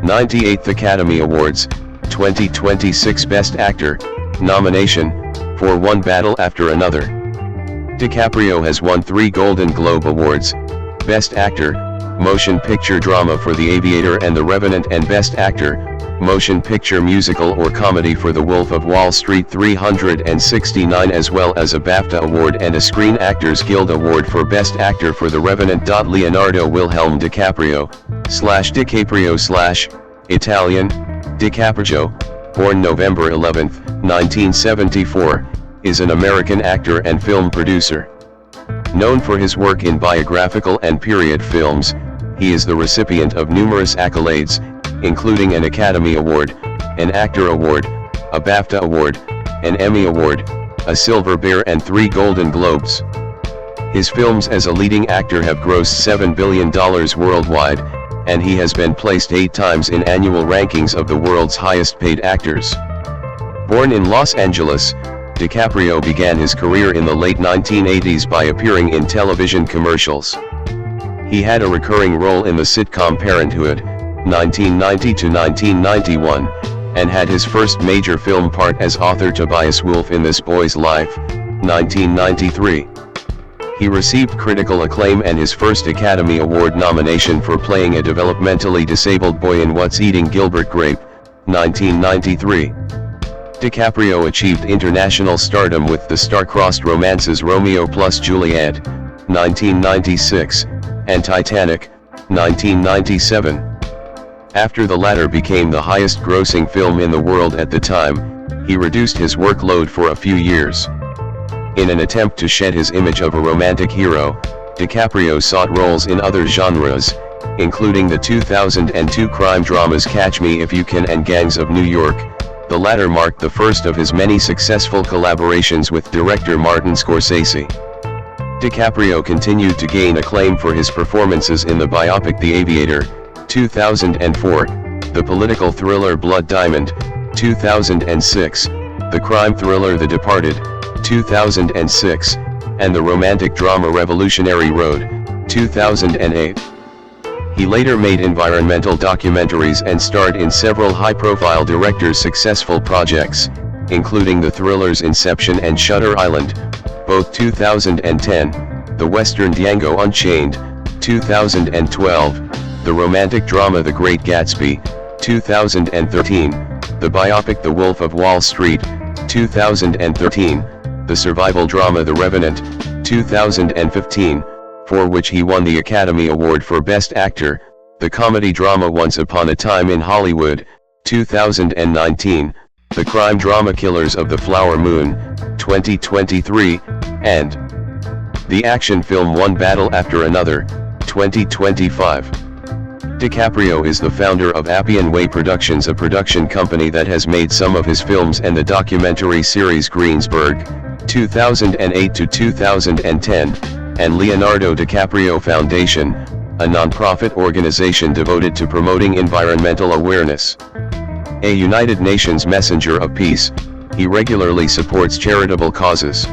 98th Academy Awards, 2026 Best Actor, nomination, for One Battle After Another. DiCaprio has won 3 Golden Globe Awards, Best Actor, Motion Picture Drama for The Aviator and The Revenant, and Best Actor, Motion Picture Musical or Comedy for The Wolf of Wall Street. 369, as well as a BAFTA Award and a Screen Actors Guild Award for Best Actor for The Revenant. Leonardo Wilhelm DiCaprio, /DiCaprio/ Italian, DiCaprio, born November 11, 1974, is an American actor and film producer. Known for his work in biographical and period films, he is the recipient of numerous accolades, including an Academy Award, an Actor Award, a BAFTA Award, an Emmy Award, a Silver Bear and 3 Golden Globes. His films as a leading actor have grossed $7 billion worldwide, and he has been placed 8 times in annual rankings of the world's highest paid actors. Born in Los Angeles, DiCaprio began his career in the late 1980s by appearing in television commercials. He had a recurring role in the sitcom Parenthood, 1990 to 1991, and had his first major film part as Arthur Tobias Wolfe in This Boy's Life, 1993. He received critical acclaim and his first Academy Award nomination for playing a developmentally disabled boy in What's Eating Gilbert Grape, 1993. DiCaprio achieved international stardom with the star-crossed romances Romeo plus Juliet, 1996, and Titanic, 1997. After the latter became the highest-grossing film in the world at the time, he reduced his workload for a few years. In an attempt to shed his image of a romantic hero, DiCaprio sought roles in other genres, including the 2002 crime dramas Catch Me If You Can and Gangs of New York. The latter marked the first of his many successful collaborations with director Martin Scorsese. DiCaprio continued to gain acclaim for his performances in the biopic The Aviator, 2004, the political thriller Blood Diamond, 2006, the crime thriller The Departed, 2006, and the romantic drama Revolutionary Road, 2008. He later made environmental documentaries and starred in several high-profile directors' successful projects, including the thrillers Inception and Shutter Island, both 2010, the western Django Unchained, 2012, the romantic drama The Great Gatsby, 2013, the biopic The Wolf of Wall Street, 2013, the survival drama The Revenant, 2015, for which he won the Academy Award for Best Actor, the comedy drama Once Upon a Time in Hollywood, 2019, the crime drama Killers of the Flower Moon, 2023, and the action film One Battle After Another, 2025. DiCaprio is the founder of Appian Way Productions, a production company that has made some of his films, and the documentary series Greensburg, 2008 to 2010, and Leonardo DiCaprio Foundation, a non-profit organization devoted to promoting environmental awareness. A United Nations Messenger of Peace, he regularly supports charitable causes.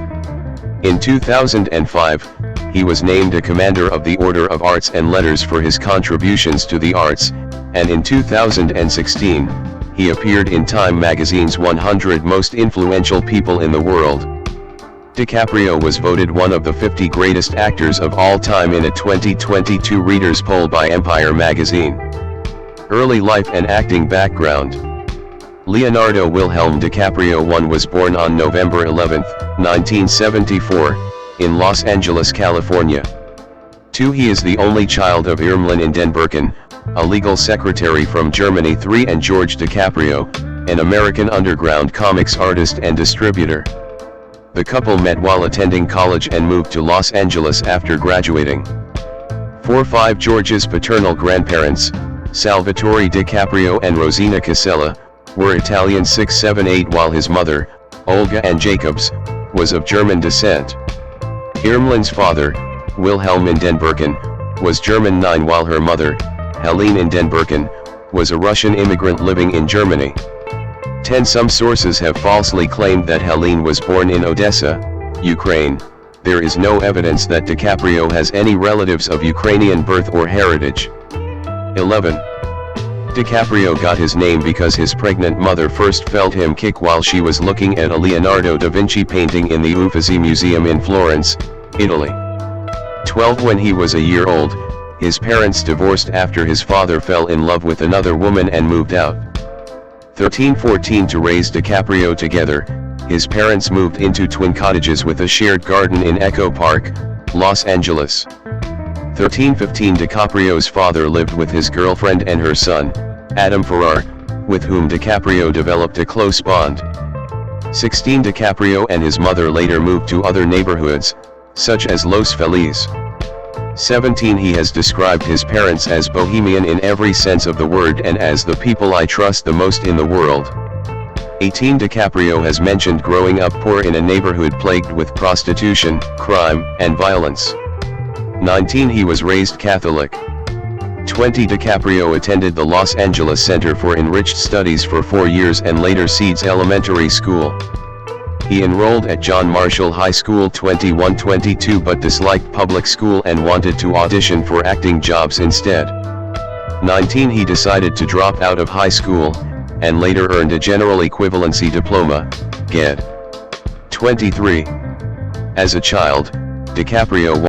In 2005, he was named a Commander of the Order of Arts and Letters for his contributions to the arts, and in 2016, he appeared in Time magazine's 100 Most Influential People in the World. DiCaprio was voted one of the 50 greatest actors of all time in a 2022 readers' poll by Empire magazine. Early life and acting background. Leonardo Wilhelm DiCaprio I was born on November 11, 1974, in Los Angeles, California. 2. He is the only child of Irmlin in Denberken, a legal secretary from Germany. 3. And George DiCaprio, an American underground comics artist and distributor. The couple met while attending college and moved to Los Angeles after graduating. 4. 5. George's paternal grandparents, Salvatore DiCaprio and Rosina Casella, were Italian. 6. 7. 8. While his mother, Olga Ann Jacobs, was of German descent. Irmlin's father, Wilhelm in Denberken, was German. 9. While her mother, Helene in Denberken, was a Russian immigrant living in Germany. 10. Some sources have falsely claimed that Helene was born in Odessa, Ukraine. There is no evidence that DiCaprio has any relatives of Ukrainian birth or heritage. 11. DiCaprio got his name because his pregnant mother first felt him kick while she was looking at a Leonardo da Vinci painting in the Uffizi Museum in Florence, Italy. 12. When he was a year old, his parents divorced after his father fell in love with another woman and moved out. 13. 14. To raise DiCaprio together, his parents moved into twin cottages with a shared garden in Echo Park, Los Angeles. 13. 15. DiCaprio's father lived with his girlfriend and her son, Adam Ferrar, with whom DiCaprio developed a close bond. 16. DiCaprio and his mother later moved to other neighborhoods, such as Los Feliz. 17. He has described his parents as bohemian in every sense of the word and as the people I trust the most in the world. 18. DiCaprio has mentioned growing up poor in a neighborhood plagued with prostitution, crime, and violence. 19. He was raised Catholic. 20. DiCaprio attended the Los Angeles Center for Enriched Studies for 4 years and later Seeds Elementary School. He enrolled at John Marshall High School 21-22 but disliked public school and wanted to audition for acting jobs instead. 19. He decided to drop out of high school, and later earned a General Equivalency Diploma, GED. 23. As a child, DiCaprio